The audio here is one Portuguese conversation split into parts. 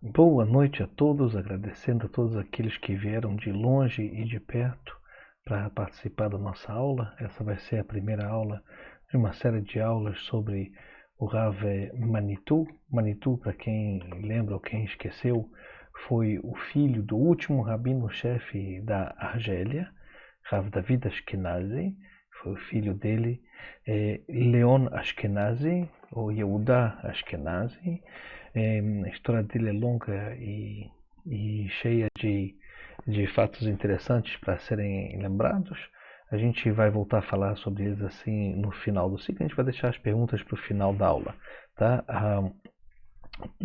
Boa noite a todos, agradecendo a todos aqueles que vieram de longe e de perto para participar da nossa aula. Essa vai ser a primeira aula de uma série de aulas sobre o Rav Manitou. Manitou, para quem lembra ou quem esqueceu, foi o filho do último rabino-chefe da Argélia, Rav David Ashkenazi. Foi o filho dele, Leon Ashkenazi, ou Yehuda Ashkenazi. A história dele é longa e cheia de fatos interessantes para serem lembrados. A gente vai voltar a falar sobre eles assim no final do ciclo. A gente vai deixar as perguntas para o final da aula. Tá?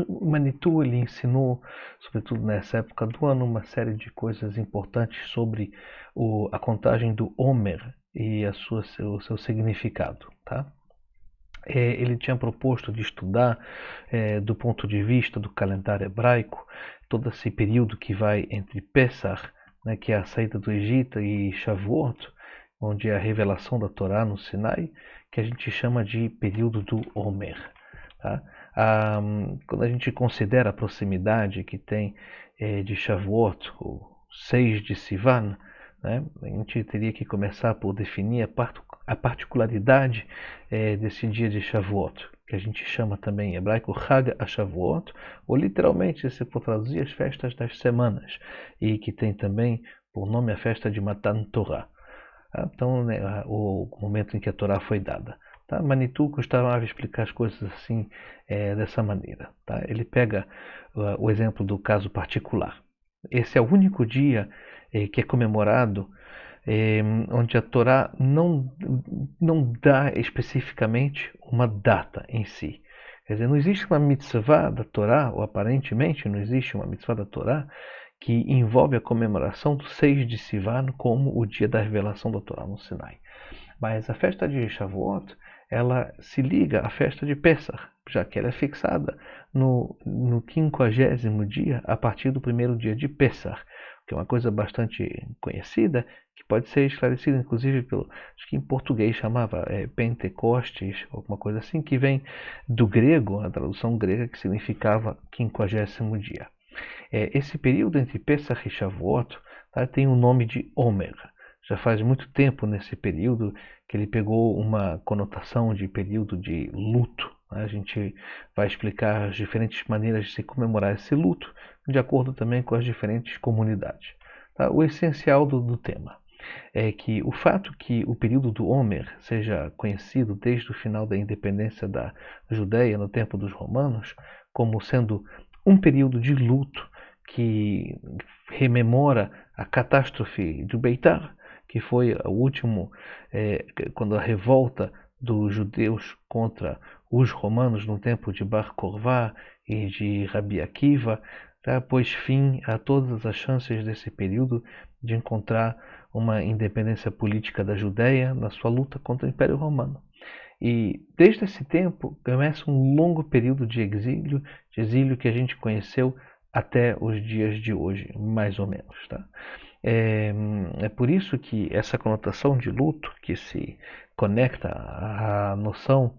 O Manitou ele ensinou, sobretudo nessa época do ano, uma série de coisas importantes sobre a contagem do Homer e o seu significado. Tá? Ele tinha proposto de estudar, do ponto de vista do calendário hebraico, todo esse período que vai entre Pesach, né, que é a saída do Egito, e Shavuot, onde é a revelação da Torá no Sinai, que a gente chama de período do Homer. Tá? Quando a gente considera a proximidade que tem de Shavuot, o 6 de Sivan, né, a gente teria que começar por definir a particularidade desse dia de Shavuot, que a gente chama também em hebraico Chag HaShavuot, ou literalmente, se for traduzir, as festas das semanas, e que tem também por nome a festa de Matan Torah. Então, né, o momento em que a Torá foi dada. Tá? Manitou costumava explicar as coisas assim, dessa maneira. Tá? Ele pega o exemplo do caso particular. Esse é o único dia que é comemorado onde a Torá não dá especificamente uma data em si. Quer dizer, não existe uma mitzvah da Torá, ou aparentemente não existe uma mitzvah da Torá, que envolve a comemoração do 6 de Sivan como o dia da revelação da Torá no Sinai. Mas a festa de Shavuot, ela se liga à festa de Pesach, já que ela é fixada no 50º dia, a partir do primeiro dia de Pesach, que é uma coisa bastante conhecida, que pode ser esclarecida inclusive pelo, acho que em português chamava Pentecostes, alguma coisa assim, que vem do grego, a tradução grega, que significava 50º dia. Esse período entre Pesach e Shavuot, tá, tem o nome de Omer. Já faz muito tempo nesse período que ele pegou uma conotação de período de luto. Né? A gente vai explicar as diferentes maneiras de se comemorar esse luto, de acordo também com as diferentes comunidades. Tá? O essencial do tema é que o fato que o período do Homer seja conhecido desde o final da independência da Judéia no tempo dos romanos como sendo um período de luto que rememora a catástrofe de Beitar, que foi o último, quando a revolta dos judeus contra os romanos no tempo de Bar Korvá e de Rabi Akiva, tá, pôs fim a todas as chances desse período de encontrar uma independência política da Judéia na sua luta contra o Império Romano. E desde esse tempo começa um longo período de exílio que a gente conheceu até os dias de hoje, mais ou menos. Tá? É por isso que essa conotação de luto, que se conecta à noção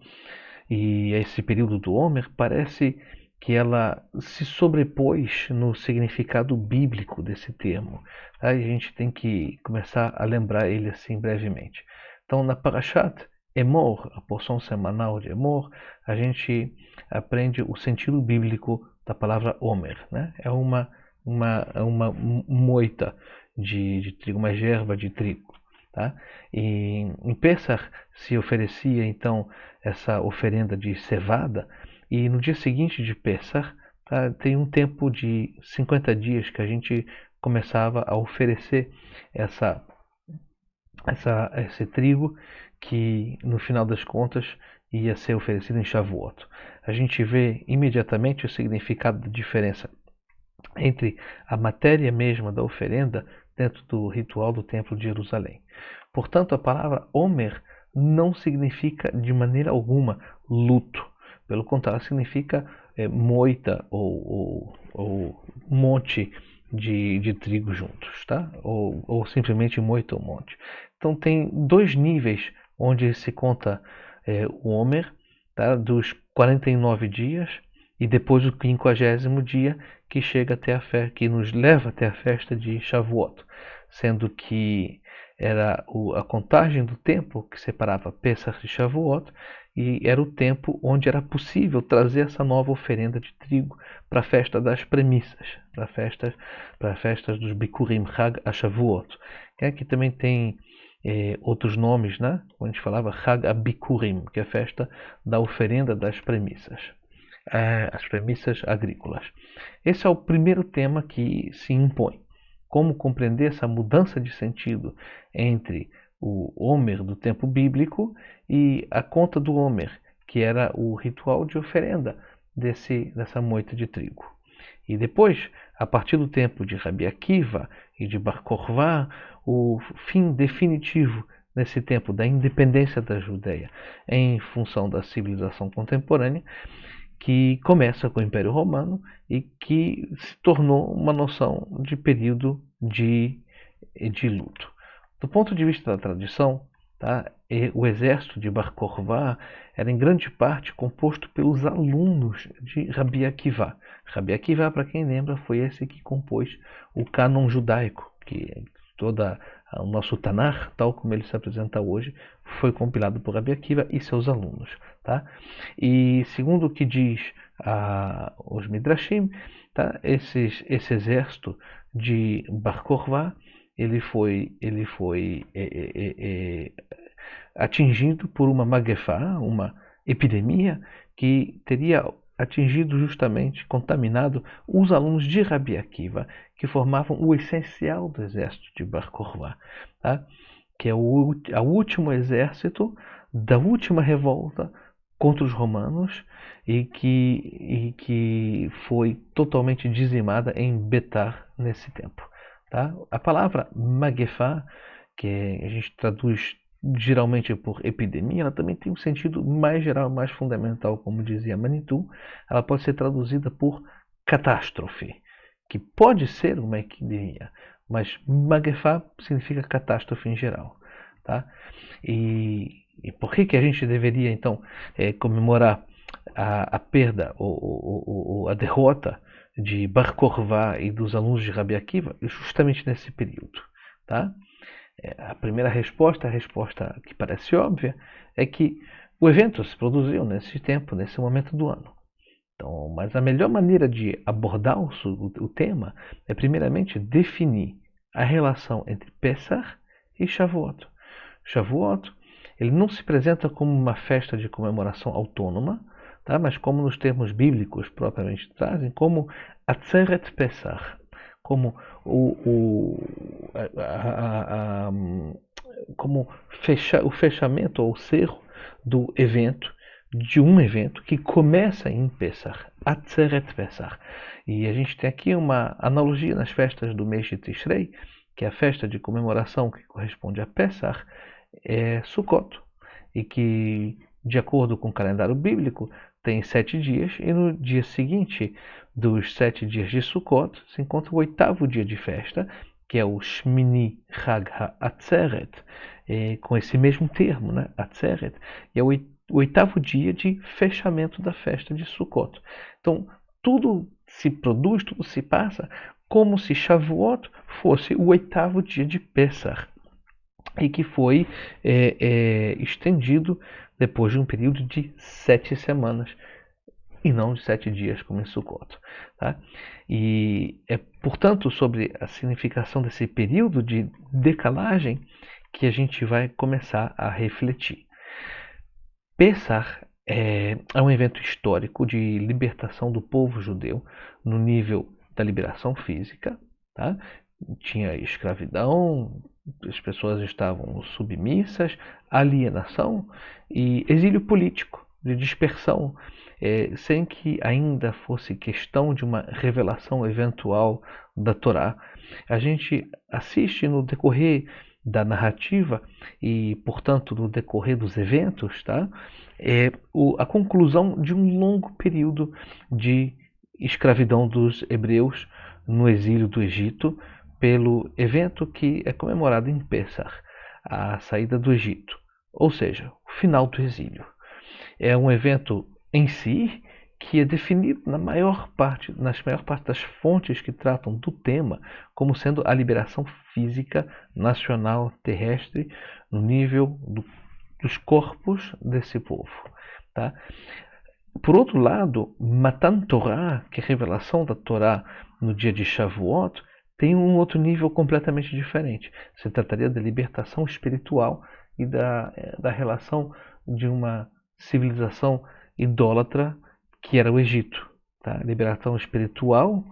e a esse período do Homer, parece que ela se sobrepôs no significado bíblico desse termo. Aí a gente tem que começar a lembrar ele assim brevemente. Então, na Parashat Emor, a porção semanal de Emor, a gente aprende o sentido bíblico da palavra Homer. Né? É uma moita de trigo, uma gerva de trigo. Tá? E em Pesach se oferecia então essa oferenda de cevada, e no dia seguinte de Pesach, tá, tem um tempo de 50 dias que a gente começava a oferecer esse trigo que no final das contas ia ser oferecido em Shavuot. A gente vê imediatamente o significado da diferença entre a matéria mesma da oferenda dentro do ritual do Templo de Jerusalém. Portanto, a palavra Homer não significa de maneira alguma luto. Pelo contrário, significa moita ou monte de trigo juntos, tá? Ou simplesmente moita ou monte. Então tem dois níveis onde se conta o Homer, tá? Dos 49 dias e depois o 50º dia, que chega até que nos leva até a festa de Shavuot, sendo que era a contagem do tempo que separava Pesach de Shavuot, e era o tempo onde era possível trazer essa nova oferenda de trigo para a festa das premissas, para festas dos Bikurim, Hag HaShavuot, que também tem outros nomes, né? Quando a gente falava Hag HaBikurim, que é a festa da oferenda das premissas, as premissas agrícolas. Esse é o primeiro tema que se impõe. Como compreender essa mudança de sentido entre o Homer do tempo bíblico e a conta do Homer, que era o ritual de oferenda dessa moita de trigo. E depois, a partir do tempo de Rabi Akiva e de Bar Kokhba, o fim definitivo nesse tempo da independência da Judeia em função da civilização contemporânea, que começa com o Império Romano e que se tornou uma noção de período de luto. Do ponto de vista da tradição, tá, o exército de Bar Kokhba era em grande parte composto pelos alunos de Rabi Akiva. Rabi Akiva, para quem lembra, foi esse que compôs o cânon judaico, que todo o nosso Tanakh, tal como ele se apresenta hoje, foi compilado por Rabi Akiva e seus alunos. Tá? E segundo o que diz os Midrashim, tá? Esse exército de Bar Kokhba, ele foi atingido por uma magefá, uma epidemia, que teria atingido justamente, contaminado os alunos de Rabi Akiva, que formavam o essencial do exército de Bar Kokhba, tá? Que é o último exército da última revolta contra os romanos e que foi totalmente dizimada em Betar nesse tempo. Tá? A palavra magefá, que a gente traduz geralmente por epidemia, ela também tem um sentido mais geral, mais fundamental, como dizia Manitou. Ela pode ser traduzida por catástrofe, que pode ser uma epidemia, mas magefá significa catástrofe em geral. Tá? E por que a gente deveria, então, comemorar a perda ou a derrota de Bar Kokhba e dos alunos de Rabi Akiva justamente nesse período? Tá? A primeira resposta, a resposta que parece óbvia, é que o evento se produziu nesse tempo, nesse momento do ano. Então, mas a melhor maneira de abordar o tema é primeiramente definir a relação entre Pesach e Shavuot. Shavuot, ele não se apresenta como uma festa de comemoração autônoma, tá? Mas como nos termos bíblicos propriamente trazem, como Atzeret Pesach, como o fechamento ou cerro do evento, de um evento que começa em Pesach, Atzeret Pesach. E a gente tem aqui uma analogia nas festas do mês de Tishrei, que é a festa de comemoração que corresponde a Pesach, é Sukkot, e que, de acordo com o calendário bíblico, tem 7 dias, e no dia seguinte dos 7 dias de Sukkot se encontra o 8º dia de festa, que é o Shmini Chag HaAtzeret, com esse mesmo termo, né? Atzeret, e é o 8º dia de fechamento da festa de Sukkot. Então, tudo se produz, tudo se passa como se Shavuot fosse o 8º dia de Pesach, e que foi estendido depois de um período de 7 semanas, e não de 7 dias como em Sukkot. Tá? E é, portanto, sobre a significação desse período de decalagem que a gente vai começar a refletir. Pesach é um evento histórico de libertação do povo judeu no nível da liberação física. Tá? Tinha escravidão, as pessoas estavam submissas, alienação e exílio político, de dispersão, sem que ainda fosse questão de uma revelação eventual da Torá. A gente assiste no decorrer da narrativa e, portanto, no decorrer dos eventos, tá? A conclusão de um longo período de escravidão dos hebreus no exílio do Egito, pelo evento que é comemorado em Pesach, a saída do Egito, ou seja, o final do exílio. É um evento em si que é definido nas maior parte das fontes que tratam do tema como sendo a liberação física nacional terrestre no nível dos corpos desse povo. Tá? Por outro lado, Matan Torah, que é a revelação da Torá no dia de Shavuot, tem um outro nível completamente diferente. Se trataria da libertação espiritual e da relação de uma civilização idólatra que era o Egito. Tá? Liberação espiritual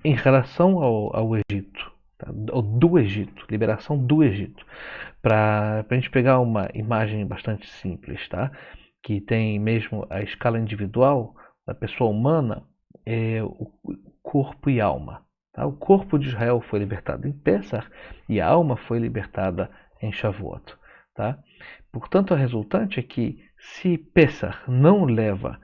em relação ao Egito, tá? Do Egito, liberação do Egito. Para a gente pegar uma imagem bastante simples, tá? Que tem mesmo a escala individual da pessoa humana, é o corpo e alma. Tá? O corpo de Israel foi libertado em Pessah e a alma foi libertada em Shavuot. Tá? Portanto, a resultante é que se Pessah não leva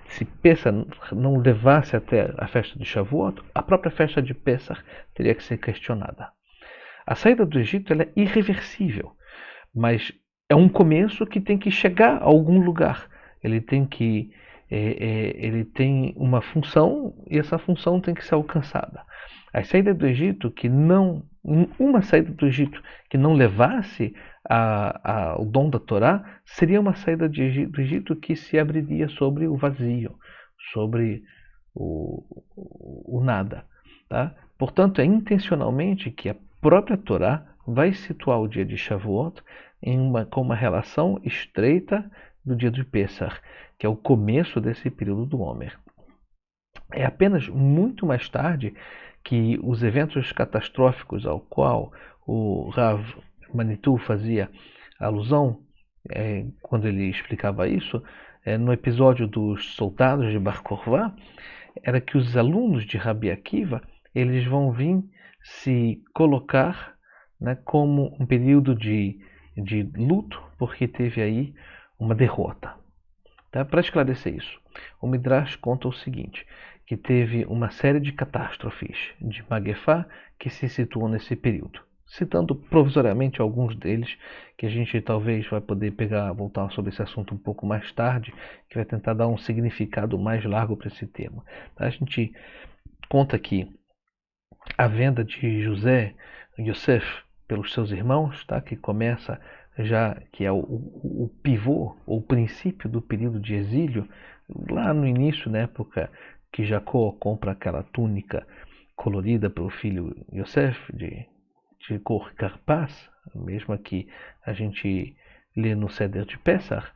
se Pessah não levasse até a festa de Shavuot, a própria festa de Pessah teria que ser questionada. A saída do Egito ela é irreversível, mas é um começo que tem que chegar a algum lugar. Ele tem uma função e essa função tem que ser alcançada. A saída do Egito uma saída do Egito que não levasse o dom da Torá seria uma saída do Egito que se abriria sobre o vazio, sobre o nada. Tá? Portanto, é intencionalmente que a própria Torá vai situar o dia de Shavuot com uma relação estreita do dia de Pessah, que é o começo desse período do Homer. É apenas muito mais tarde que os eventos catastróficos ao qual o Rav Manitou fazia alusão quando ele explicava isso, no episódio dos soldados de Bar Kokhba, era que os alunos de Rabi Akiva eles vão vir se colocar, né, como um período de luto, porque teve aí uma derrota. Tá? Para esclarecer isso, o Midrash conta o seguinte, que teve uma série de catástrofes de Magefá que se situam nesse período. Citando provisoriamente alguns deles, que a gente talvez vai poder voltar sobre esse assunto um pouco mais tarde, que vai tentar dar um significado mais largo para esse tema. Tá? A gente conta que a venda de Yosef pelos seus irmãos, tá? Que começa já, que é o pivô, ou o princípio do período de exílio, lá no início, na época que Jacó compra aquela túnica colorida pelo filho Yosef, de cor carpaz, mesmo que a gente lê no Seder de Pessah,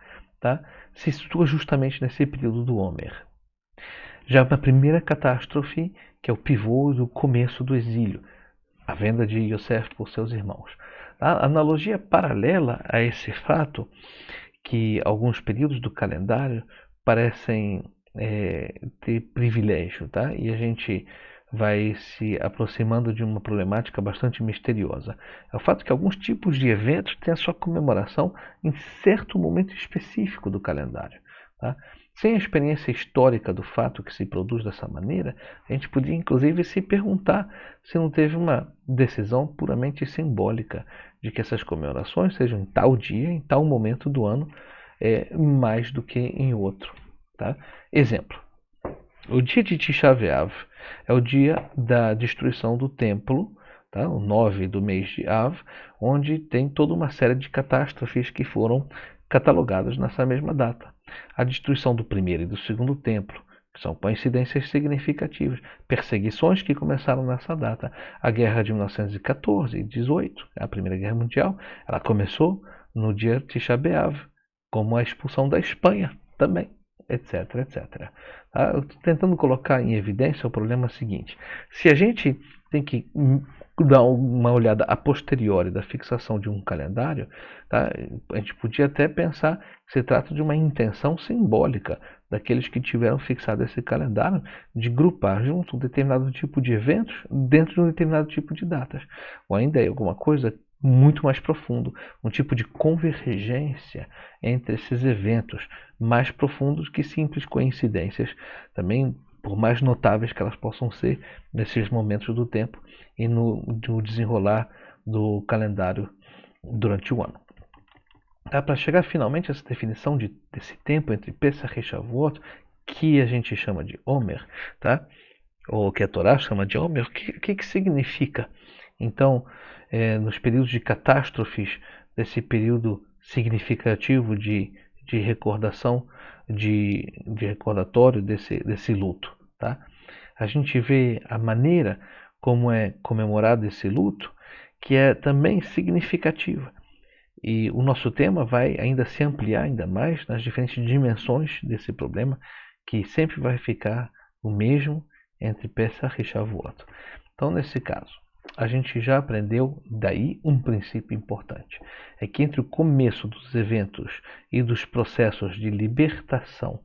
tá? Se situa justamente nesse período do Homer. Já na primeira catástrofe, que é o pivô do começo do exílio, a venda de Yosef por seus irmãos. A analogia paralela a esse fato, que alguns períodos do calendário parecem ter privilégio, tá? E a gente vai se aproximando de uma problemática bastante misteriosa. É o fato que alguns tipos de eventos têm a sua comemoração em certo momento específico do calendário. Tá? Sem a experiência histórica do fato que se produz dessa maneira, a gente podia inclusive se perguntar se não teve uma decisão puramente simbólica de que essas comemorações sejam em tal dia, em tal momento do ano, mais do que em outro. Tá? Exemplo, o dia de Tisha B'Av é o dia da destruição do templo, tá? O 9 do mês de Av, onde tem toda uma série de catástrofes que foram catalogadas nessa mesma data. A destruição do primeiro e do segundo templo, que são coincidências significativas. Perseguições que começaram nessa data. A guerra de 1914 e 18, a Primeira Guerra Mundial, ela começou no dia Tisha B'Av, como a expulsão da Espanha também, etc, etc. Tá? Eu estou tentando colocar em evidência o problema seguinte. Se a gente tem que dar uma olhada a posteriori da fixação de um calendário, tá? A gente podia até pensar que se trata de uma intenção simbólica daqueles que tiveram fixado esse calendário de grupar junto um determinado tipo de eventos dentro de um determinado tipo de datas. Ou ainda é alguma coisa muito mais profundo, um tipo de convergência entre esses eventos mais profundos que simples coincidências, também por mais notáveis que elas possam ser nesses momentos do tempo e no desenrolar do calendário durante o ano. para chegar finalmente a essa definição desse tempo entre Pesach e Shavuot, que a gente chama de Omer, tá? Ou que a Torá chama de Omer, o que significa? Então, nos períodos de catástrofes, desse período significativo de recordação, de recordatório desse luto, tá? A gente vê a maneira como é comemorado esse luto, que é também significativa. E o nosso tema vai ainda se ampliar ainda mais nas diferentes dimensões desse problema, que sempre vai ficar o mesmo entre Pesach e Shavuot. Então, nesse caso, a gente já aprendeu daí um princípio importante. É que entre o começo dos eventos e dos processos de libertação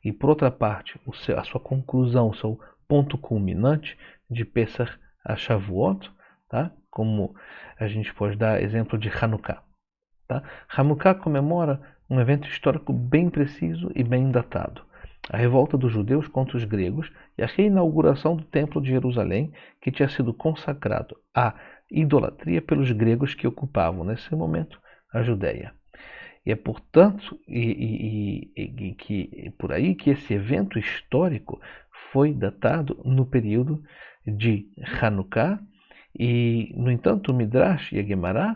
e, por outra parte, a sua conclusão, o seu ponto culminante de Pesach a Shavuot, tá? Como a gente pode dar exemplo de Hanukkah. Tá? Hanukkah comemora um evento histórico bem preciso e bem datado. A revolta dos judeus contra os gregos e a reinauguração do Templo de Jerusalém, que tinha sido consagrado à idolatria pelos gregos que ocupavam, nesse momento, a Judéia. E é, portanto, por aí que esse evento histórico foi datado no período de Hanukkah. E, no entanto, o Midrash e a Gemara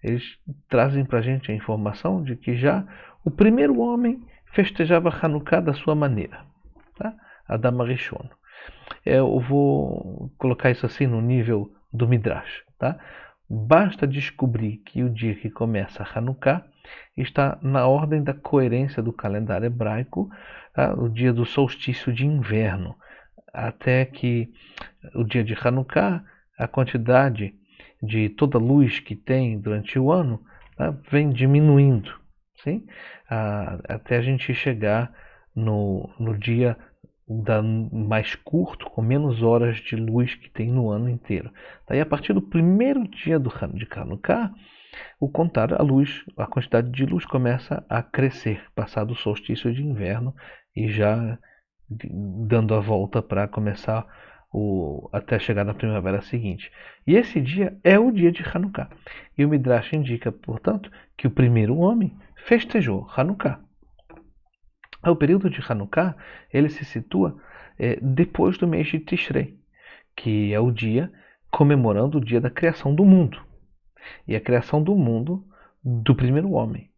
eles trazem para a gente a informação de que já o primeiro homem festejava Hanukkah da sua maneira, tá? Adam Arishon. Eu vou colocar isso assim no nível do Midrash, tá? Basta descobrir que o dia que começa Hanukkah está na ordem da coerência do calendário hebraico, tá? O dia do solstício de inverno, até que o dia de Hanukkah, a quantidade de toda a luz que tem durante o ano, tá, vem diminuindo, sim? Até a gente chegar no dia mais curto, com menos horas de luz que tem no ano inteiro. Daí, a partir do primeiro dia de Hanukkah, a quantidade de luz começa a crescer, passado o solstício de inverno e já dando a volta para começar até chegar na primavera seguinte. E esse dia é o dia de Hanukkah. E o Midrash indica, portanto, que o primeiro homem festejou Hanukkah. O período de Hanukkah ele se situa depois do mês de Tishrei, que é o dia comemorando o dia da criação do mundo. E a criação do mundo do primeiro homem.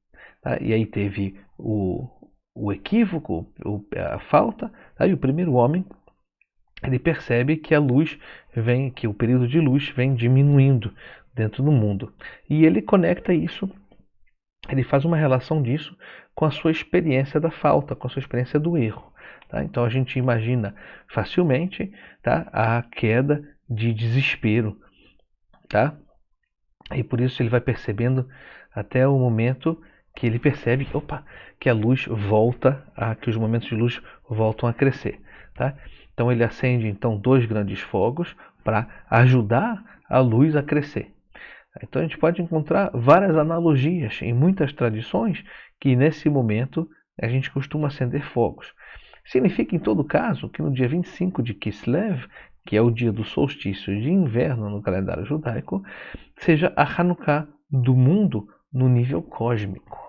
Tá? E aí teve o equívoco, a falta, tá? E o primeiro homem ele percebe que que o período de luz vem diminuindo dentro do mundo. E ele conecta isso, ele faz uma relação disso com a sua experiência da falta, com a sua experiência do erro. Tá? Então a gente imagina facilmente, tá, a queda de desespero. Tá? E por isso ele vai percebendo até o momento que ele percebe que a luz volta, que os momentos de luz voltam a crescer. Tá? Então ele acende 2 grandes fogos para ajudar a luz a crescer. Então a gente pode encontrar várias analogias em muitas tradições que nesse momento a gente costuma acender fogos. Significa em todo caso que no dia 25 de Kislev, que é o dia do solstício de inverno no calendário judaico, seja a Hanukkah do mundo no nível cósmico.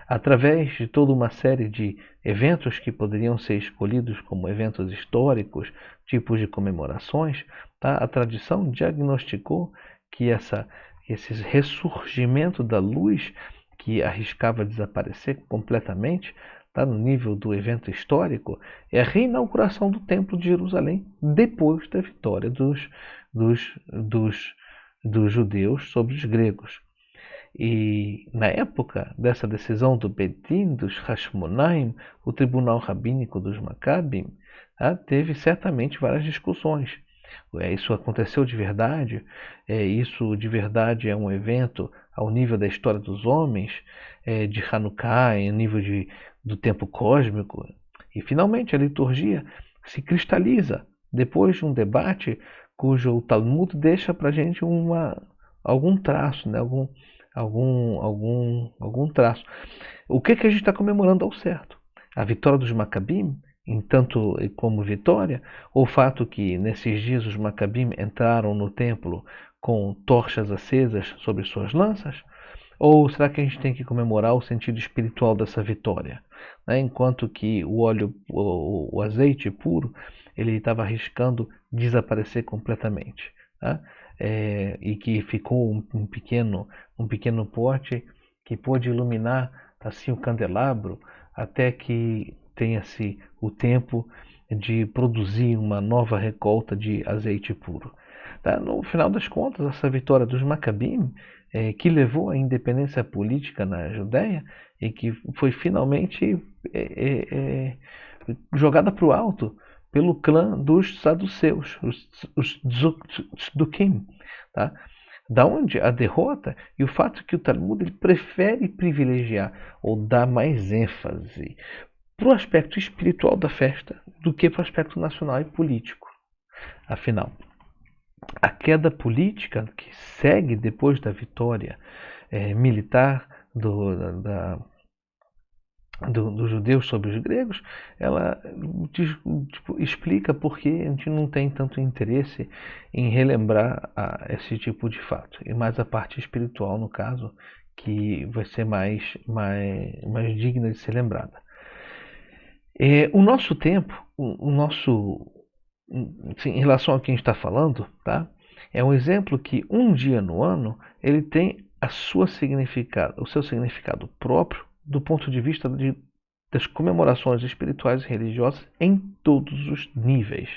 Através de toda uma série de eventos que poderiam ser escolhidos como eventos históricos, tipos de comemorações, tá? A tradição diagnosticou que esse ressurgimento da luz que arriscava desaparecer completamente, tá? No nível do evento histórico, é a reinauguração do Templo de Jerusalém depois da vitória dos judeus sobre os gregos. E na época dessa decisão do Bedin, dos Hashmonaim, o tribunal rabínico dos Maccabim, teve certamente várias discussões. Isso aconteceu de verdade? Isso de verdade é um evento ao nível da história dos homens, de Hanukkah, em nível do tempo cósmico? E finalmente a liturgia se cristaliza depois de um debate cujo o Talmud deixa para a gente algum traço, né? Algum traço. O que a gente está comemorando ao certo? A vitória dos Macabim, em tanto como vitória, ou o fato que nesses dias os Macabim entraram no templo com tochas acesas sobre suas lanças, Ou será que a gente tem que comemorar o sentido espiritual dessa vitória? Né? Enquanto que o óleo, o azeite puro, ele estava arriscando desaparecer completamente. Tá? E que ficou um pequeno pote que pôde iluminar assim o candelabro até que tenha-se o tempo de produzir uma nova recolta de azeite puro. Tá? No final das contas, essa vitória dos Macabim, que levou à independência política na Judéia e que foi finalmente jogada para o alto pelo clã dos saduceus, os Tzdukim, tá? Da onde a derrota e o fato que o Talmud ele prefere privilegiar ou dar mais ênfase para o aspecto espiritual da festa do que para o aspecto nacional e político. Afinal, a queda política que segue depois da vitória militar dos judeus sobre os gregos, ela explica por que a gente não tem tanto interesse em relembrar esse tipo de fato. E mais a parte espiritual, no caso, que vai ser mais digna de ser lembrada. O nosso tempo, sim, em relação ao que a gente está falando, tá? É um exemplo que um dia no ano ele tem o seu significado próprio do ponto de vista das comemorações espirituais e religiosas em todos os níveis.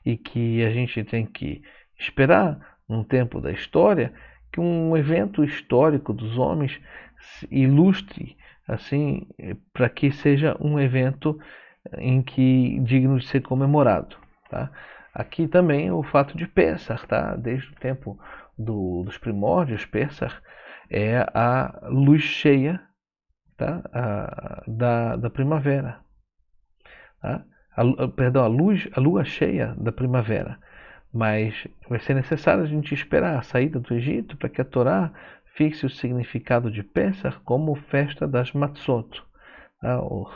E que a gente tem que esperar, num tempo da história, que um evento histórico dos homens ilustre assim para que seja um evento em que digno de ser comemorado. Tá? Aqui também o fato de Pessah, tá? Desde o tempo dos primórdios, Pessah é a luz cheia, tá? Da primavera. Tá? A lua cheia da primavera. Mas vai ser necessário a gente esperar a saída do Egito para que a Torá fixe o significado de Pessah como festa das Matzot, tá? O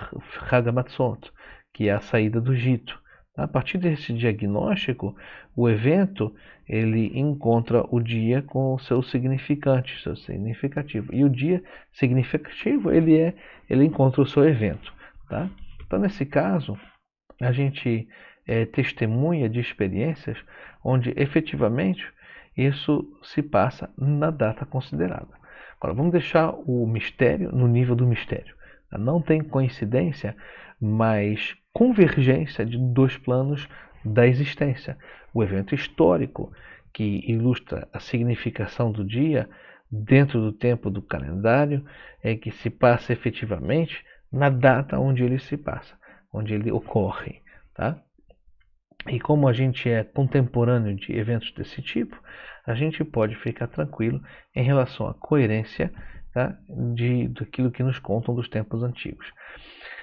Chag Matzot, que é a saída do Egito. A partir desse diagnóstico, o evento ele encontra o dia com o seu significante, seu significativo. E o dia significativo ele encontra o seu evento. Tá? Então, nesse caso, a gente testemunha de experiências onde efetivamente isso se passa na data considerada. Agora, vamos deixar o mistério no nível do mistério. Não tem coincidência, mas convergência de dois planos da existência. O evento histórico, que ilustra a significação do dia dentro do tempo do calendário, é que se passa efetivamente na data onde ele se passa, onde ele ocorre. Tá? E como a gente é contemporâneo de eventos desse tipo, a gente pode ficar tranquilo em relação à coerência, tá? Daquilo que nos contam dos tempos antigos.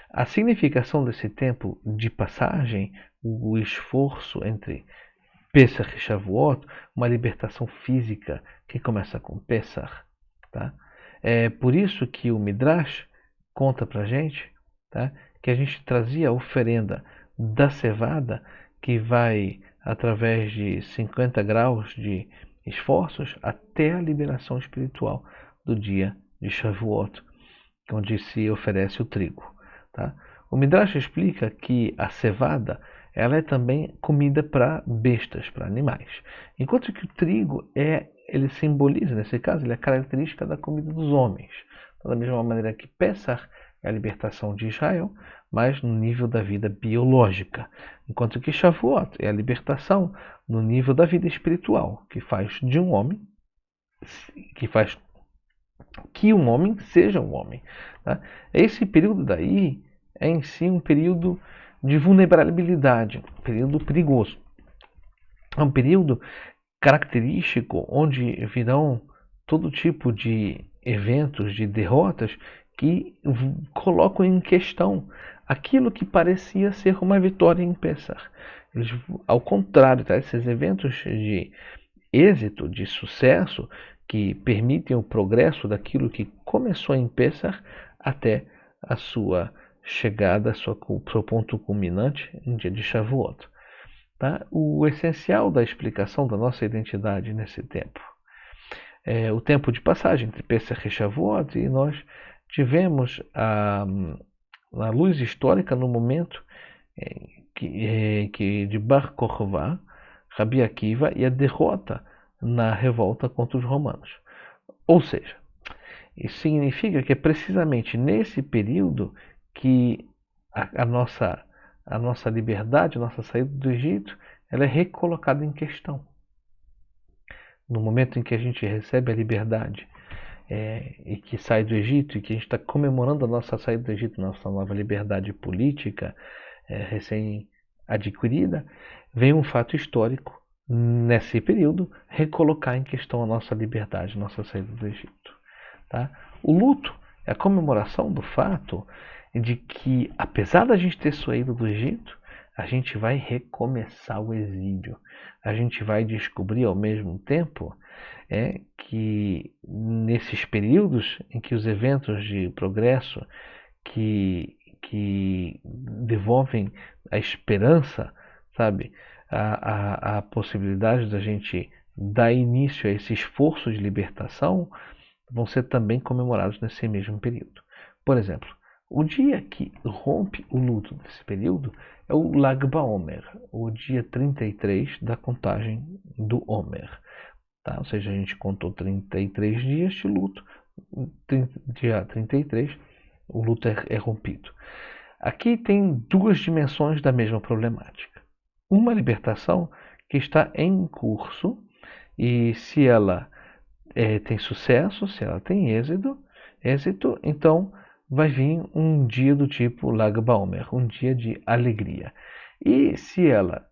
A significação desse tempo de passagem, o esforço entre Pesach e Shavuot, uma libertação física que começa com Pesach. Tá? É por isso que o Midrash conta pra gente, tá? Que a gente trazia a oferenda da cevada que vai através de 50 graus de esforços até a liberação espiritual do dia de Shavuot, onde se oferece o trigo. Tá? O Midrash explica que a cevada ela é também comida para bestas, para animais. Enquanto que o trigo ele simboliza, nesse caso, ele é característica da comida dos homens. Então, da mesma maneira que Pessah é a libertação de Israel, mas no nível da vida biológica. Enquanto que Shavuot é a libertação no nível da vida espiritual, que faz de um homem, que faz que um homem seja um homem. Tá? Esse período daí é em si um período de vulnerabilidade, um período perigoso. É um período característico onde virão todo tipo de eventos, de derrotas que colocam em questão aquilo que parecia ser uma vitória em Pessah. Ao contrário, tá? Esses eventos de êxito, de sucesso, que permitem o progresso daquilo que começou em Pessah até a sua chegada, seu ponto culminante no dia de Shavuot. Tá? O essencial da explicação da nossa identidade nesse tempo o tempo de passagem entre Pesach e Shavuot, e nós tivemos a luz histórica no momento que de Bar Kokhba, Rabi Akiva, e a derrota na revolta contra os romanos. Ou seja, isso significa que é precisamente nesse período que a nossa liberdade, a nossa saída do Egito, ela é recolocada em questão. No momento em que a gente recebe a liberdade e que sai do Egito, e que a gente está comemorando a nossa saída do Egito, nossa nova liberdade política recém-adquirida, vem um fato histórico, nesse período, recolocar em questão a nossa liberdade, nossa saída do Egito. Tá? O luto é a comemoração do fato de que, apesar da gente ter saído do Egito, a gente vai recomeçar o exílio. A gente vai descobrir ao mesmo tempo que nesses períodos em que os eventos de progresso que devolvem a esperança, sabe, a possibilidade da gente dar início a esse esforço de libertação, vão ser também comemorados nesse mesmo período. Por exemplo, o dia que rompe o luto desse período é o Lag BaOmer, o dia 33 da contagem do Omer. Tá? Ou seja, a gente contou 33 dias de luto, dia 33 o luto é rompido. Aqui tem duas dimensões da mesma problemática. Uma libertação que está em curso, e se ela tem sucesso, se ela tem êxito, então vai vir um dia do tipo Lag BaOmer, um dia de alegria. E se ela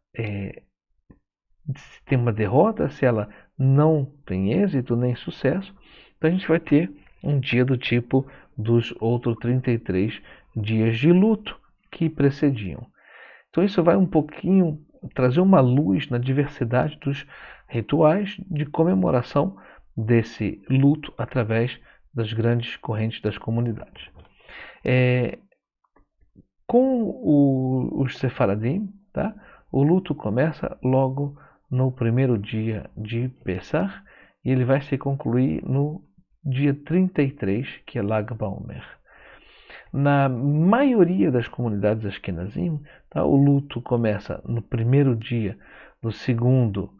tem uma derrota, se ela não tem êxito nem sucesso, então a gente vai ter um dia do tipo dos outros 33 dias de luto que precediam. Então isso vai um pouquinho trazer uma luz na diversidade dos rituais de comemoração desse luto através das grandes correntes das comunidades. Com os Sefaradim, tá? O luto começa logo no primeiro dia de Pesach e ele vai se concluir no dia 33, que é Lag BaOmer. Na maioria das comunidades Ashkenazim, tá, o luto começa no primeiro dia do segundo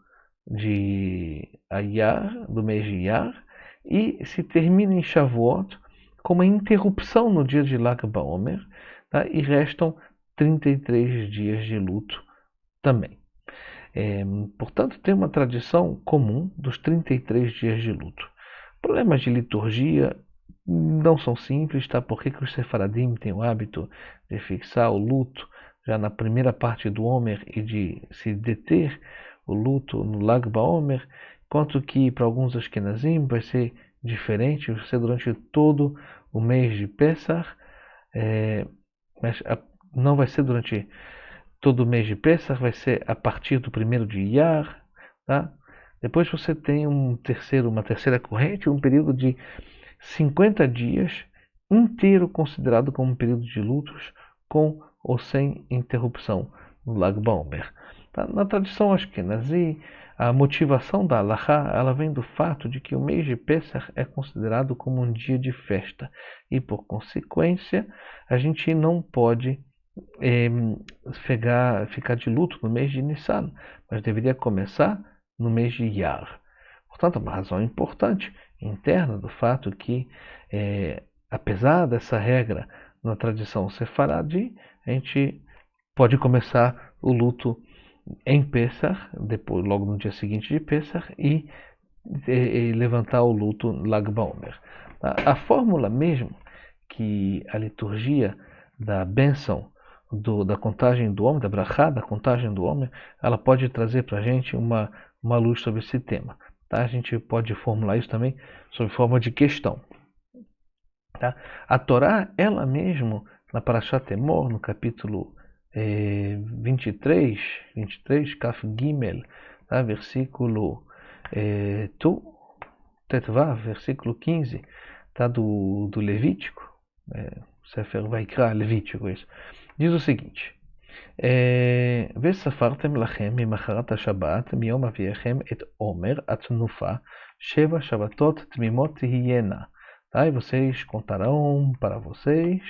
de Ayar, do mês de Iyar, e se termina em Shavuot com uma interrupção no dia de Lag BaOmer, tá, e restam 33 dias de luto também. Portanto, tem uma tradição comum dos 33 dias de luto. Problemas de liturgia não são simples, tá? Por que os Sefaradim têm o hábito de fixar o luto já na primeira parte do Omer e de se deter o luto no Lag BaOmer, enquanto que para alguns Ashkenazim vai ser diferente, vai ser durante todo o mês de Pesach, mas não vai ser durante todo o mês de Pesach, vai ser a partir do primeiro de Iyar, tá? Depois você tem uma terceira corrente, um período de 50 dias inteiro considerado como um período de lutos, com ou sem interrupção no Lag BaOmer. Tá? Na tradição Ashkenazi, a motivação da Halachá, ela vem do fato de que o mês de Pesach é considerado como um dia de festa e, por consequência, a gente não pode ficar de luto no mês de Nissan, mas deveria começar no mês de Iyar. Portanto, é uma razão importante interna do fato que, apesar dessa regra na tradição sefaradi, a gente pode começar o luto em Pesach, depois, logo no dia seguinte de Pesach, e levantar o luto Lag BaOmer. A fórmula mesmo que a liturgia da bênção da contagem do homem, da brachá, da contagem do homem, ela pode trazer para a gente uma luz sobre esse tema. Tá? A gente pode formular isso também sob forma de questão. Tá? A Torá, ela mesmo, na Parashat Emor, no capítulo 23, Kaf Gimel, tá? Versículo Tetvav, versículo 15, tá? do Levítico, Sefer Vaikra, Levítico, isso. Diz o seguinte: וספרתם לכם ממחרת השבת מיום אביכם את עומר התנופה 7 שבתות תמימות תהיינה. Tá? E vocês contarão para vocês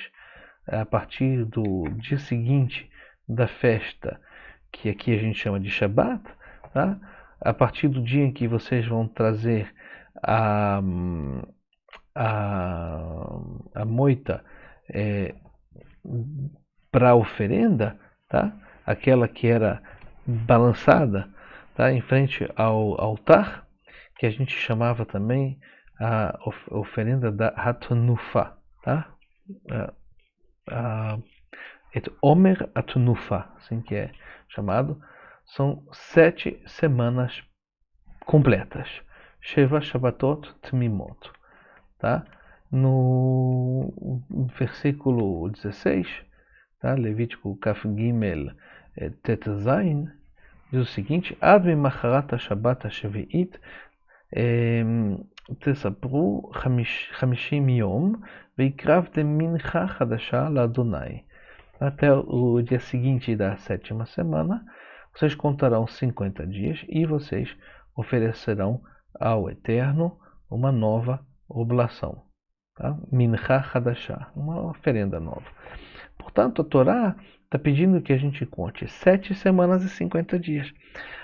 a partir do dia seguinte da festa, que aqui a gente chama de Shabat, tá? A partir do dia em que vocês vão trazer a moita para a oferenda, tá? Aquela que era balançada, tá? Em frente ao altar, que a gente chamava também a oferenda da Hatunufa, tá? Et Omer Atunufa, assim que é chamado, são 7 semanas completas. Sheva Shabbatot Tmimot, tá? No versículo 16, tá? Levítico Kaf Gimel Tet Zain, diz o seguinte: Ad Macharat Shabbat Shevi'it תספרו 50 יום והקרבתם מנחה חדשה לאדוני. Até o dia seguinte da 7ª semana, vocês contarão 50 dias e vocês oferecerão ao Eterno uma nova oblação. Tá? Mincha Hadashah, uma oferenda nova. Portanto, a Torá está pedindo que a gente conte 7 semanas e 50 dias.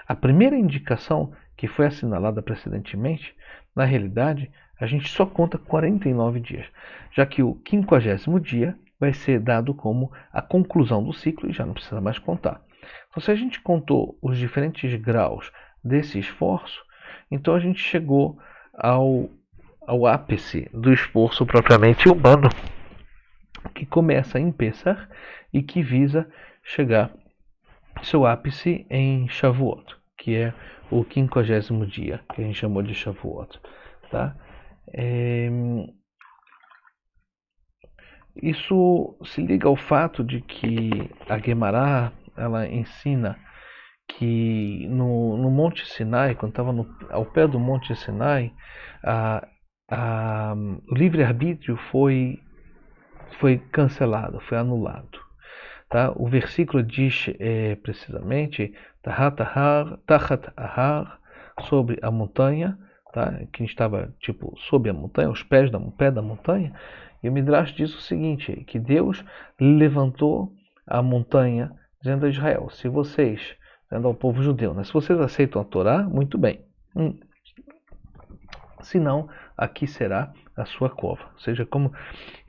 A primeira indicação que foi assinalada precedentemente, na realidade, a gente só conta 49 dias, já que o 50º dia vai ser dado como a conclusão do ciclo e já não precisa mais contar. Então, se a gente contou os diferentes graus desse esforço, então a gente chegou ao ápice do esforço propriamente humano, que começa em Pessah e que visa chegar seu ápice em Shavuot, que é o 50º dia, que a gente chamou de Shavuot. Tá? Isso se liga ao fato de que a Guemará, ela ensina que no Monte Sinai, quando estava ao pé do Monte Sinai, o livre-arbítrio foi cancelado, foi anulado. Tá? O versículo diz precisamente Tachat Ahar, sobre a montanha, tá? Que estava tipo sob a montanha, aos pés pé da montanha. E o Midrash diz o seguinte, que Deus levantou a montanha dizendo a Israel, se vocês, dizendo ao povo judeu, né, se vocês aceitam a Torá, muito bem. Se não, aqui será a sua cova. Ou seja, como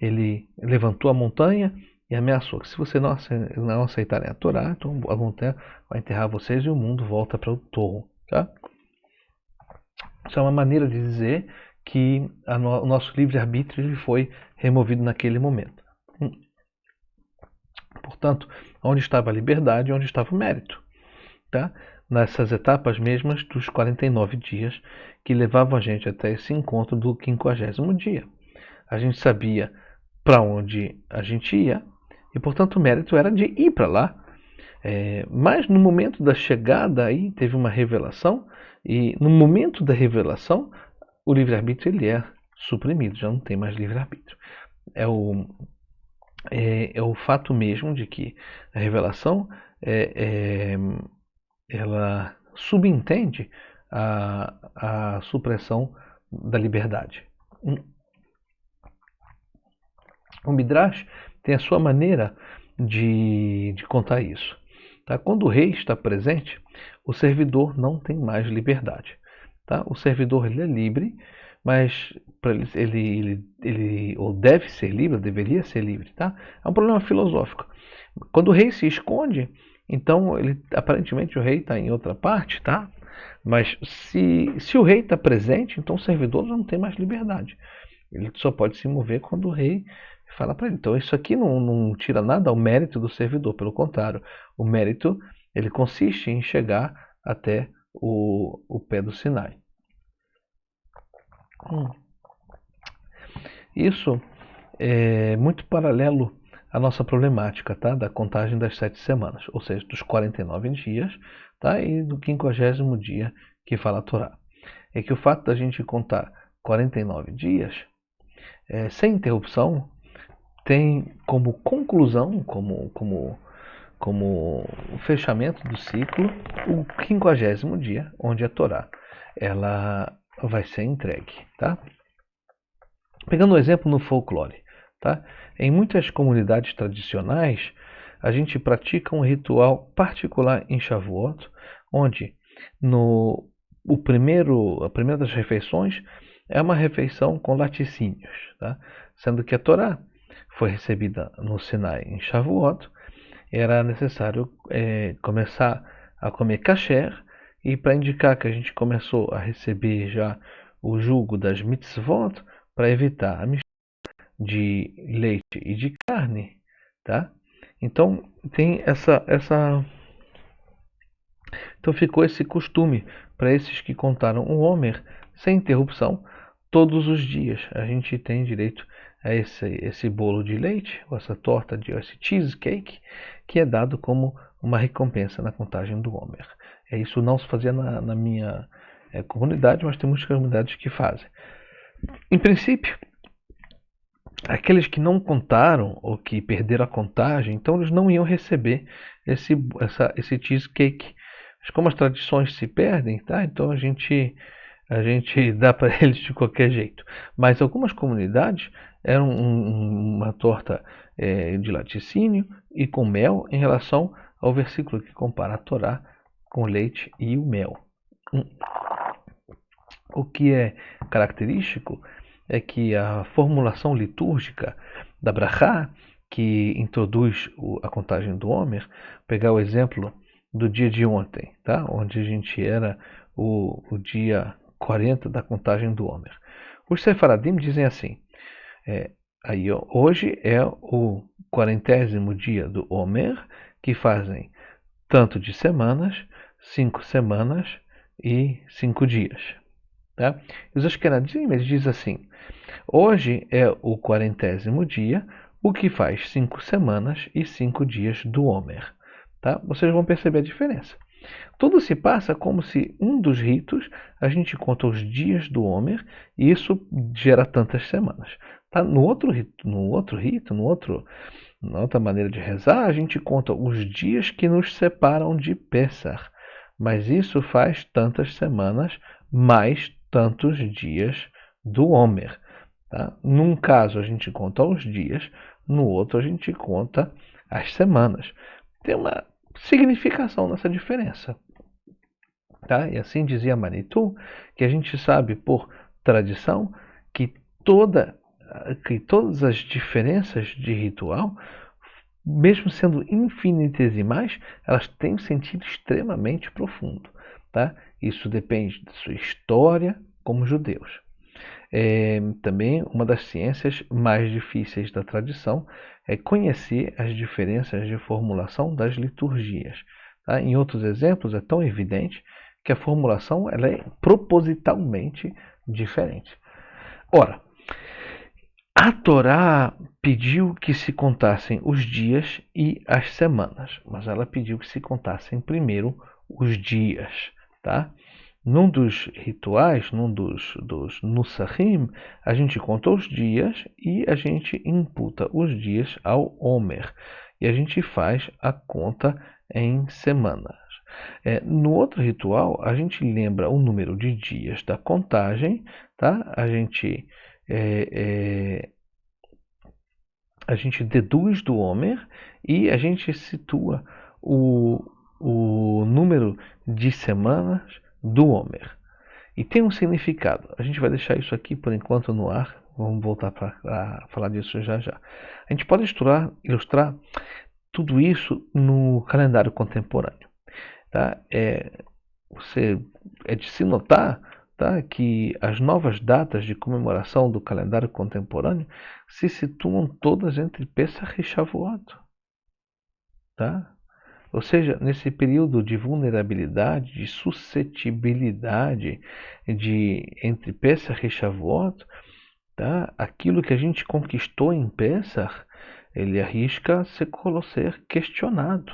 ele levantou a montanha e ameaçou que se vocês não aceitarem a Torá, então a montanha vai enterrar vocês e o mundo volta para o torro. Tá? Isso é uma maneira de dizer que o nosso livre-arbítrio foi removido naquele momento. Portanto, onde estava a liberdade, onde estava o mérito. Tá? Nessas etapas mesmas dos 49 dias que levavam a gente até esse encontro do 50º dia. A gente sabia para onde a gente ia e, portanto, o mérito era de ir para lá. Mas no momento da chegada aí teve uma revelação e no momento da revelação o livre-arbítrio ele é suprimido, já não tem mais livre-arbítrio. É o fato mesmo de que a revelação ela subentende a supressão da liberdade. O Midrash tem a sua maneira de contar isso. Tá? Quando o rei está presente, o servidor não tem mais liberdade. Tá? O servidor ele é livre, mas ele ou deve ser livre, ou deveria ser livre. Tá? É um problema filosófico. Quando o rei se esconde, então aparentemente o rei está em outra parte, tá? Mas se o rei está presente, então o servidor não tem mais liberdade. Ele só pode se mover quando o rei fala para ele. Então isso aqui não tira nada ao mérito do servidor, pelo contrário, o mérito ele consiste em chegar até o pé do Sinai. Isso é muito paralelo à nossa problemática, tá? Da contagem das 7 semanas, ou seja, dos 49 dias, tá? E do 50º dia que fala a Torá. É que o fato da gente contar 49 dias sem interrupção tem como conclusão, como como o fechamento do ciclo, o 50º dia, onde a Torá ela vai ser entregue. Tá? Pegando um exemplo no folclore. Tá? Em muitas comunidades tradicionais, a gente pratica um ritual particular em Shavuot, onde a primeira das refeições é uma refeição com laticínios, tá? Sendo que a Torá foi recebida no Sinai em Shavuot, era necessário começar a comer kasher, e para indicar que a gente começou a receber já o jugo das mitzvot, para evitar a mistura de leite e de carne, tá? Então tem então ficou esse costume para esses que contaram o Homer sem interrupção todos os dias. A gente tem direito a esse bolo de leite, ou essa torta esse cheesecake, que é dado como uma recompensa na contagem do Homer. Isso não se fazia na minha comunidade, mas tem muitas comunidades que fazem. Em princípio, aqueles que não contaram ou que perderam a contagem, então eles não iam receber esse cheesecake. Mas como as tradições se perdem, tá? Então a gente dá para eles de qualquer jeito. Mas algumas comunidades eram uma torta de laticínio e com mel, em relação ao versículo que compara a Torá com o leite e o mel. O que é característico é que a formulação litúrgica da Brachá, que introduz a contagem do Homer, pegar o exemplo do dia de ontem, tá? Onde a gente era o dia 40 da contagem do Homer. Os Sefaradim dizem assim, hoje é o 40º dia do Homer, que fazem tanto de semanas, 5 semanas e 5 dias. Tá? Os Ashkenazim dizem assim, hoje é o 40º dia, o que faz 5 semanas e 5 dias do Homer. Tá? Vocês vão perceber a diferença. Tudo se passa como se um dos ritos a gente conta os dias do Homer e isso gera tantas semanas. Tá? Na outra maneira de rezar, a gente conta os dias que nos separam de Pessach, mas isso faz tantas semanas mais tantos dias do Homer. Tá? Num caso a gente conta os dias, no outro a gente conta as semanas. Tem uma significação nessa diferença. Tá? E assim dizia Manitou, que a gente sabe por tradição que todas as diferenças de ritual, mesmo sendo infinitesimais, elas têm um sentido extremamente profundo. Tá? Isso depende da sua história como judeus. Também uma das ciências mais difíceis da tradição é conhecer as diferenças de formulação das liturgias. Tá? Em outros exemplos é tão evidente que a formulação ela é propositalmente diferente. Ora, a Torá pediu que se contassem os dias e as semanas, mas ela pediu que se contassem primeiro os dias. Tá? Num dos rituais, num dos Nusachim, a gente conta os dias e a gente imputa os dias ao Homer. E a gente faz a conta em semanas. No outro ritual, a gente lembra o número de dias da contagem, tá? A gente deduz do Homer e a gente situa o número de semanas do Homer. E tem um significado. A gente vai deixar isso aqui por enquanto no ar. Vamos voltar para falar disso já já. A gente pode ilustrar tudo isso no calendário contemporâneo. Tá? É de se notar, tá, que as novas datas de comemoração do calendário contemporâneo se situam todas entre Pesach e Shavuot. Tá? Ou seja, nesse período de vulnerabilidade, de suscetibilidade entre Pesach e Shavuot, tá? Aquilo que a gente conquistou em Pesach, ele arrisca ser questionado.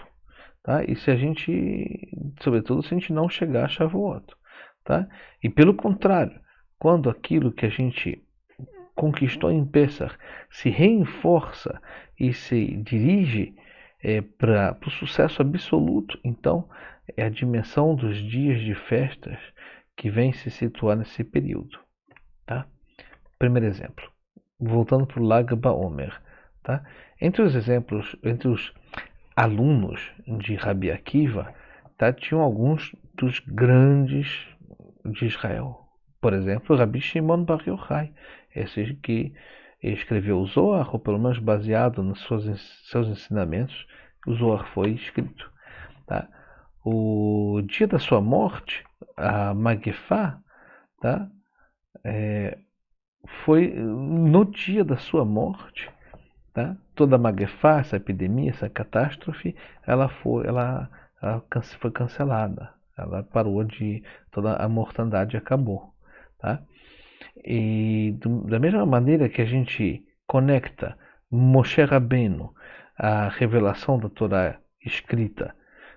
Tá? E se a gente, sobretudo se a gente não chegar a Shavuot. Tá? E pelo contrário, quando aquilo que a gente conquistou em Pesach se reforça e se dirige para o sucesso absoluto. Então, é a dimensão dos dias de festas que vem se situar nesse período. Tá? Primeiro exemplo, voltando para o Lag BaOmer. Tá? Entre os exemplos, entre os alunos de Rabi Akiva, tá, tinham alguns dos grandes de Israel. Por exemplo, Rabi Shimon Bar Yochai, esse que escreveu o Zohar, ou pelo menos baseado nos seus ensinamentos, o Zohar foi escrito. Tá? O dia da sua morte, a Magefá, tá? Foi no dia da sua morte, tá? Toda a Magefá, essa epidemia, essa catástrofe, ela foi cancelada. Ela parou de... toda a mortandade acabou. Tá? E da mesma maneira que a gente conecta Moshe Rabbeinu, a revelação da Torá escrita,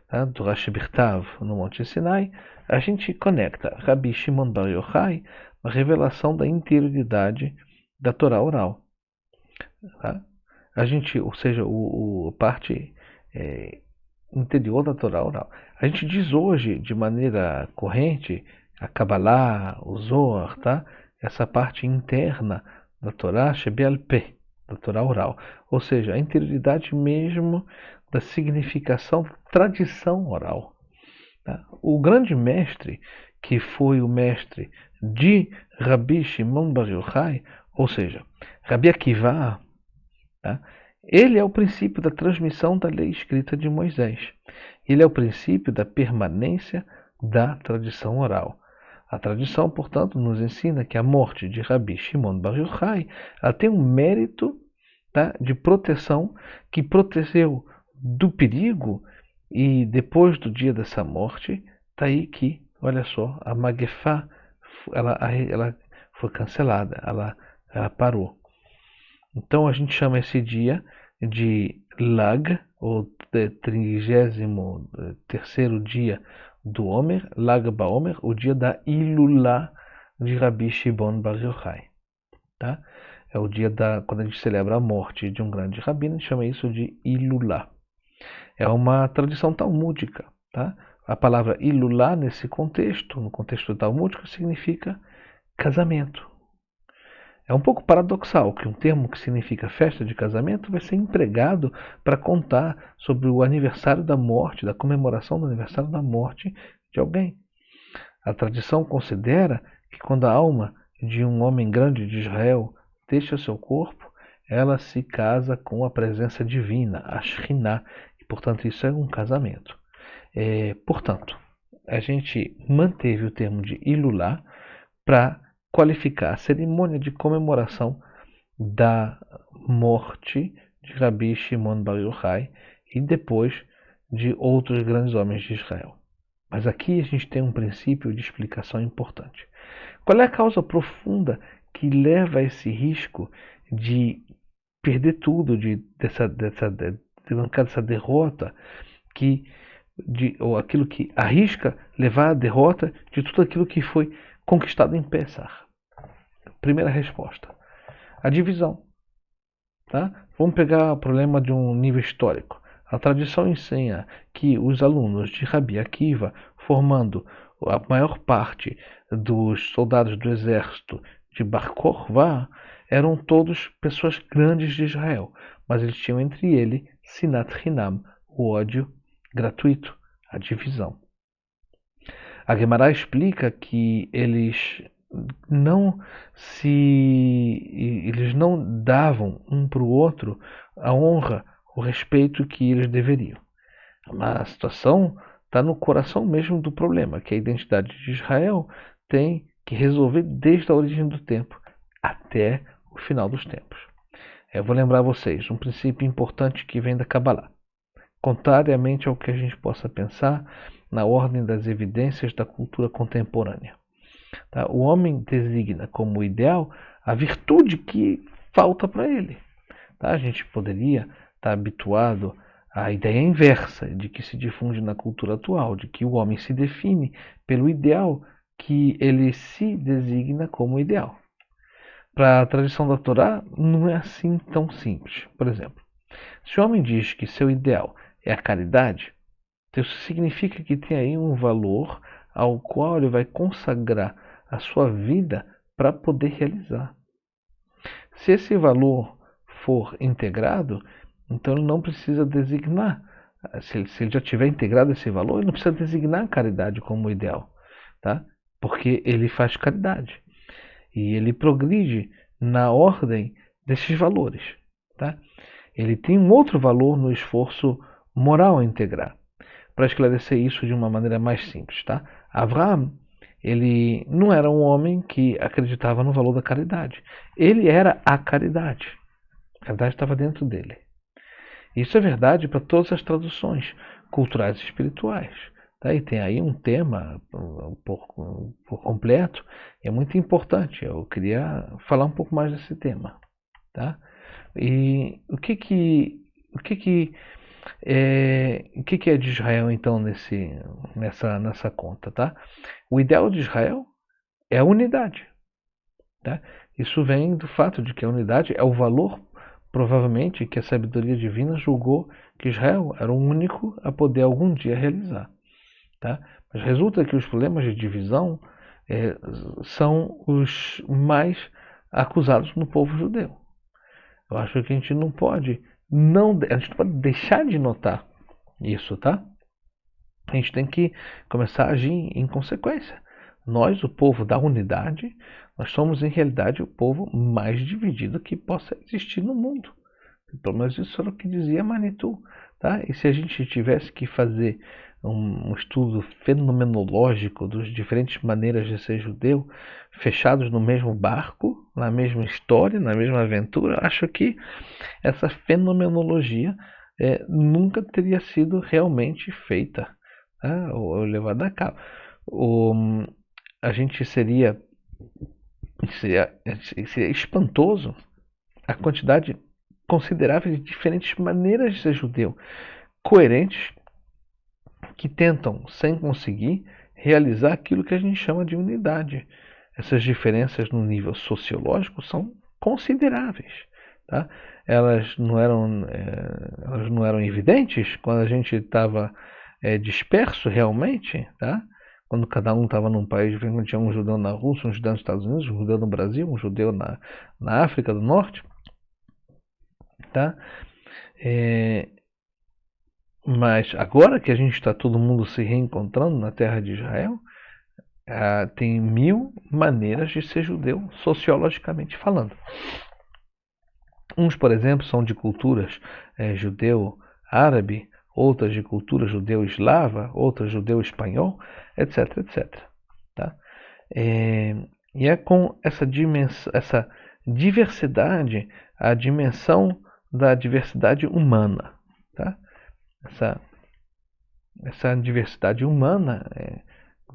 tá? Do Rashi Birtav no Monte Sinai, a gente conecta Rabi Shimon Bar Yochai, a revelação da interioridade da Torá oral. Tá? A gente, ou seja, a parte interior da Torá oral. A gente diz hoje, de maneira corrente, a Kabbalah, o Zohar, tá? Essa parte interna da Torá, Shebe'al Peh, da Torá oral. Ou seja, a interioridade mesmo da significação, da tradição oral. Tá? O grande mestre, que foi o mestre de Rabi Shimon Bar Yochai, ou seja, Rabi Akiva, tá? Ele é o princípio da transmissão da lei escrita de Moisés. Ele é o princípio da permanência da tradição oral. A tradição, portanto, nos ensina que a morte de Rabi Shimon Bar Yochai tem um mérito, tá, de proteção, que protegeu do perigo, e depois do dia dessa morte, está aí que, olha só, a Magefá ela foi cancelada, ela parou. Então a gente chama esse dia de Lag, ou 33º dia do Omer, Lag BaOmer, o dia da Ilulá de Rabi Shimon Bar Yochai. Tá? É o dia quando a gente celebra a morte de um grande rabino, a gente chama isso de Ilulá. É uma tradição talmúdica. Tá? A palavra Ilulá, nesse contexto, no contexto talmúdico, significa casamento. É um pouco paradoxal que um termo que significa festa de casamento vai ser empregado para contar sobre o aniversário da morte, da comemoração do aniversário da morte de alguém. A tradição considera que quando a alma de um homem grande de Israel deixa seu corpo, ela se casa com a presença divina, a Shekhinah, e portanto isso é um casamento. Portanto, a gente manteve o termo de Ilulá para qualificar a cerimônia de comemoração da morte de Rabi Shimon Bar Yochai e depois de outros grandes homens de Israel. Mas aqui a gente tem um princípio de explicação importante. Qual é a causa profunda que leva a esse risco de perder tudo, dessa derrota, ou aquilo que arrisca levar à derrota de tudo aquilo que foi conquistado em Pessah? Primeira resposta, a divisão. Tá? Vamos pegar o problema de um nível histórico. A tradição ensina que os alunos de Rabi Akiva, formando a maior parte dos soldados do exército de Bar Kokhba, eram todos pessoas grandes de Israel, mas eles tinham entre eles Sinat Hinam, o ódio gratuito, a divisão. A Guemará explica que eles não davam um para o outro a honra, o respeito que eles deveriam. A situação está no coração mesmo do problema, que a identidade de Israel tem que resolver desde a origem do tempo até o final dos tempos. Eu vou lembrar vocês um princípio importante que vem da Kabbalah. Contrariamente ao que a gente possa pensar na ordem das evidências da cultura contemporânea. Tá? O homem designa como ideal a virtude que falta para ele. Tá? A gente poderia estar habituado à ideia inversa de que se difunde na cultura atual, de que o homem se define pelo ideal que ele se designa como ideal. Para a tradição da Torá, não é assim tão simples. Por exemplo, Se o homem diz que seu ideal é a caridade, isso significa que tem aí um valor ao qual ele vai consagrar a sua vida para poder realizar. Se esse valor for integrado, então ele não precisa designar. Se ele já tiver integrado esse valor, ele não precisa designar a caridade como ideal, tá? Porque ele faz caridade e ele progride na ordem desses valores, tá? Ele tem um outro valor no esforço moral a integrar. Para esclarecer isso de uma maneira mais simples, tá? Abraham, ele não era um homem que acreditava no valor da caridade. Ele era a caridade. A caridade estava dentro dele. Isso é verdade para todas as traduções culturais e espirituais. Tá? E tem aí um tema por completo, é muito importante. Eu queria falar um pouco mais desse tema. Tá? E o que é de Israel então nessa conta, tá? O ideal de Israel é a unidade, tá? Isso vem do fato de que a unidade é o valor, provavelmente, que a sabedoria divina julgou que Israel era o único a poder algum dia realizar, tá? Mas resulta que os problemas de divisão são os mais acusados no povo judeu. Eu acho que a gente não pode deixar de notar isso, tá? A gente tem que começar a agir em consequência. Nós, o povo da unidade, nós somos em realidade o povo mais dividido que possa existir no mundo. Pelo menos isso era o que dizia Manitou, tá? E se a gente tivesse que fazer um estudo fenomenológico das diferentes maneiras de ser judeu, fechados no mesmo barco, na mesma história, na mesma aventura, acho que essa fenomenologia nunca teria sido realmente feita, tá? Ou levada a cabo. A gente seria espantoso a quantidade considerável de diferentes maneiras de ser judeu, coerentes, que tentam, sem conseguir, realizar aquilo que a gente chama de unidade. Essas diferenças no nível sociológico são consideráveis. Tá? Elas não eram evidentes quando a gente estava disperso realmente, tá? Quando cada um estava num país, tinha um judeu na Rússia, um judeu nos Estados Unidos, um judeu no Brasil, um judeu na África do Norte. Tá? Mas agora que a gente está todo mundo se reencontrando na terra de Israel, tem 1000 maneiras de ser judeu, sociologicamente falando. Uns, por exemplo, são de culturas judeu-árabe, outras de cultura judeu-eslava, outras judeu-espanhol, etc, etc. Tá? E é com essa diversidade, a dimensão da diversidade humana. Tá? Essa diversidade humana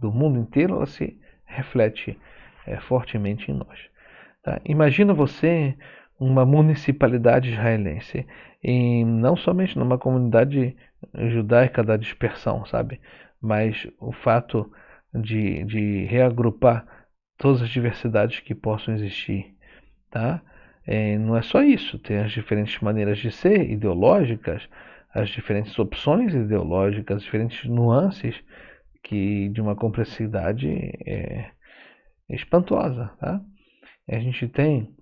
do mundo inteiro, ela se reflete fortemente em nós. Tá? Imagina você uma municipalidade israelense, e não somente numa comunidade judaica da dispersão, sabe? Mas o fato de reagrupar todas as diversidades que possam existir, tá? Não é só isso, tem as diferentes maneiras de ser ideológicas, as diferentes opções ideológicas, as diferentes nuances que de uma complexidade espantosa, tá? A gente tem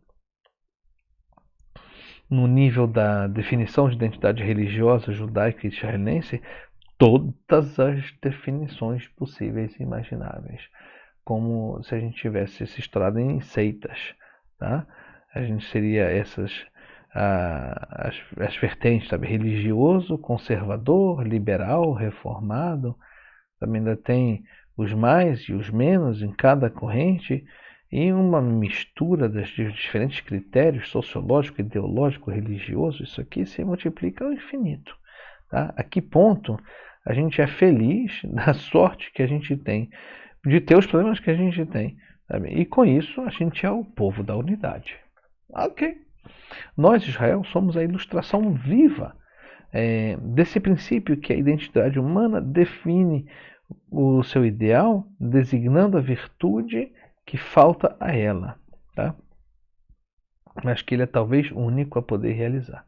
no nível da definição de identidade religiosa judaica e israelense todas as definições possíveis e imagináveis, como se a gente tivesse se estourado em seitas, tá? A gente seria as vertentes, sabe? Religioso, conservador, liberal, reformado. Também ainda tem os mais e os menos em cada corrente, e uma mistura dos diferentes critérios sociológico, ideológico, religioso. Isso aqui se multiplica ao infinito. Tá? A que ponto a gente é feliz da sorte que a gente tem de ter os problemas que a gente tem, sabe? E com isso a gente é o povo da unidade. Ok. Nós, Israel, somos a ilustração viva desse princípio que a identidade humana define o seu ideal, designando a virtude que falta a ela, tá? Mas que ele é talvez o único a poder realizar.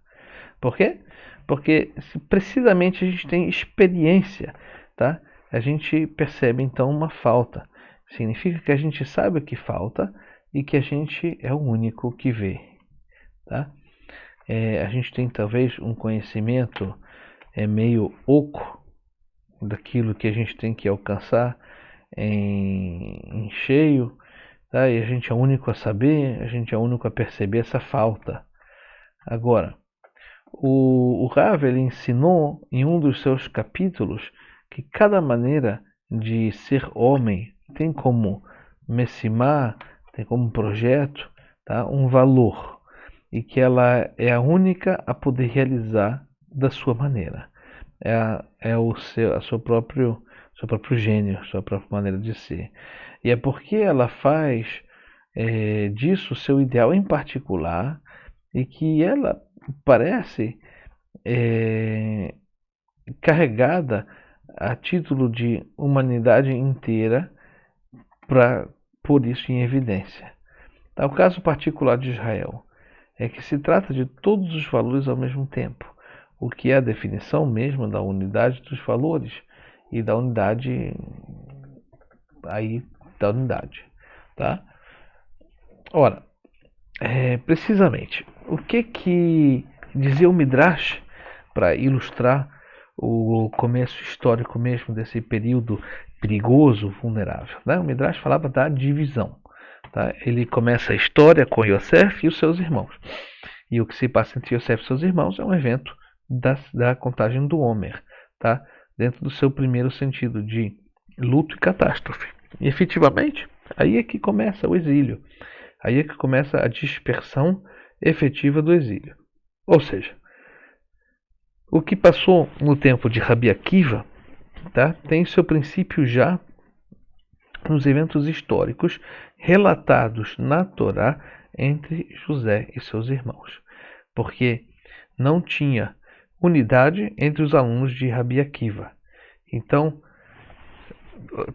Por quê? Porque precisamente a gente tem experiência, tá? A gente percebe então uma falta. Significa que a gente sabe o que falta e que a gente é o único que vê, tá? A gente tem talvez um conhecimento meio oco daquilo que a gente tem que alcançar em cheio, tá? E a gente é o único a saber, a gente é o único a perceber essa falta. Agora, o Rav ele ensinou em um dos seus capítulos que cada maneira de ser homem tem como messimá, tem como projeto, tá? Um valor, e que ela é a única a poder realizar da sua maneira. É o seu próprio gênio, a sua própria maneira de ser. E é porque ela faz disso seu ideal em particular, e que ela parece carregada a título de humanidade inteira para pôr isso em evidência. O caso particular de Israel é que se trata de todos os valores ao mesmo tempo, o que é a definição mesma da unidade dos valores e da unidade tá? Ora, precisamente, o que dizia o Midrash para ilustrar o começo histórico mesmo desse período perigoso, vulnerável, né? O Midrash falava da divisão, tá? Ele começa a história com Yosef e os seus irmãos. E o que se passa entre Yosef e seus irmãos é um evento da contagem do Homer, tá? Dentro do seu primeiro sentido de luto e catástrofe. E efetivamente, aí é que começa o exílio. Aí é que começa a dispersão efetiva do exílio. Ou seja, o que passou no tempo de Rabi Akiva, tá, tem seu princípio já nos eventos históricos relatados na Torá entre José e seus irmãos, porque não tinha unidade entre os alunos de Rabi Akiva. Então,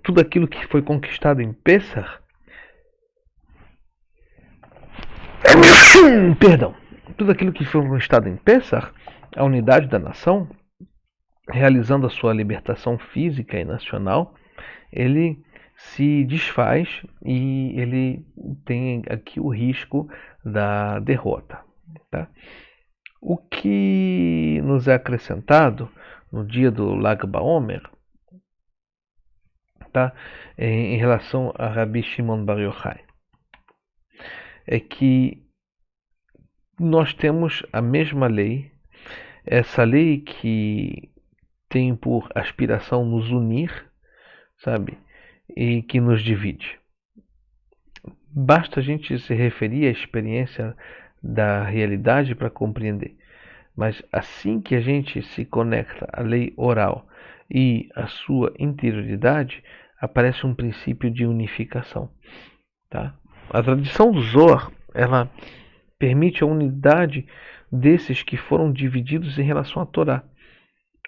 tudo aquilo que foi conquistado em Pessah, tudo aquilo que foi conquistado em Pessah, a unidade da nação, realizando a sua libertação física e nacional, ele se desfaz e ele tem aqui o risco da derrota, tá? O que nos é acrescentado no dia do Lag BaOmer, tá? Em relação a Rabi Shimon Bar Yochai, é que nós temos a mesma lei, essa lei que tem por aspiração nos unir, sabe? E que nos divide. Basta a gente se referir à experiência da realidade para compreender. Mas assim que a gente se conecta à lei oral e à sua interioridade, aparece um princípio de unificação, tá? A tradição do Zohar, ela permite a unidade desses que foram divididos em relação à Torá.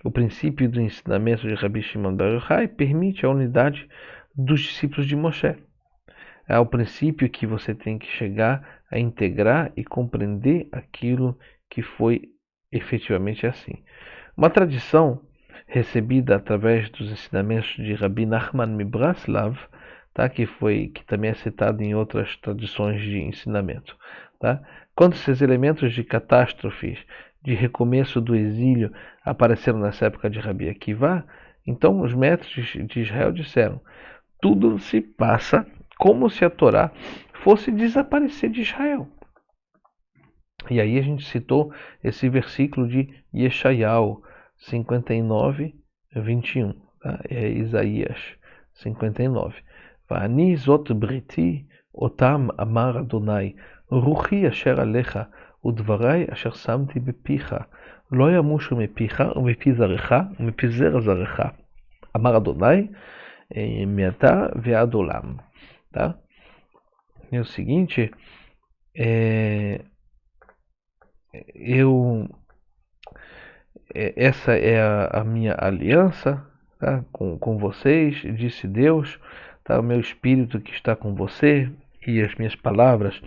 O princípio do ensinamento de Rabi Shimon Bar Yochai permite a unidade dos discípulos de Moshe. É o princípio que você tem que chegar a integrar e compreender aquilo que foi efetivamente assim. Uma tradição recebida através dos ensinamentos de Rabbi Nachman Mibraslav, tá? que também é citado em outras tradições de ensinamento. Tá? Quando esses elementos de catástrofes, de recomeço do exílio, apareceram nessa época de Rabi Akiva, então os mestres de Israel disseram: tudo se passa como se a Torá fosse desaparecer de Israel. E aí a gente citou esse versículo de Yeshayahu 59, 21. Tá? É Isaías 59. Va'ani zot briti otam amar Adonai ruchi asher alecha udvarai asher samti bepicha lo yamushu mepicha umepi zarecha umepi zera zarecha amar Adonai me'ata ve'ad olam. Tá? É o seguinte, essa é a minha aliança, tá? com vocês, disse Deus, tá? O meu espírito que está com você e as minhas palavras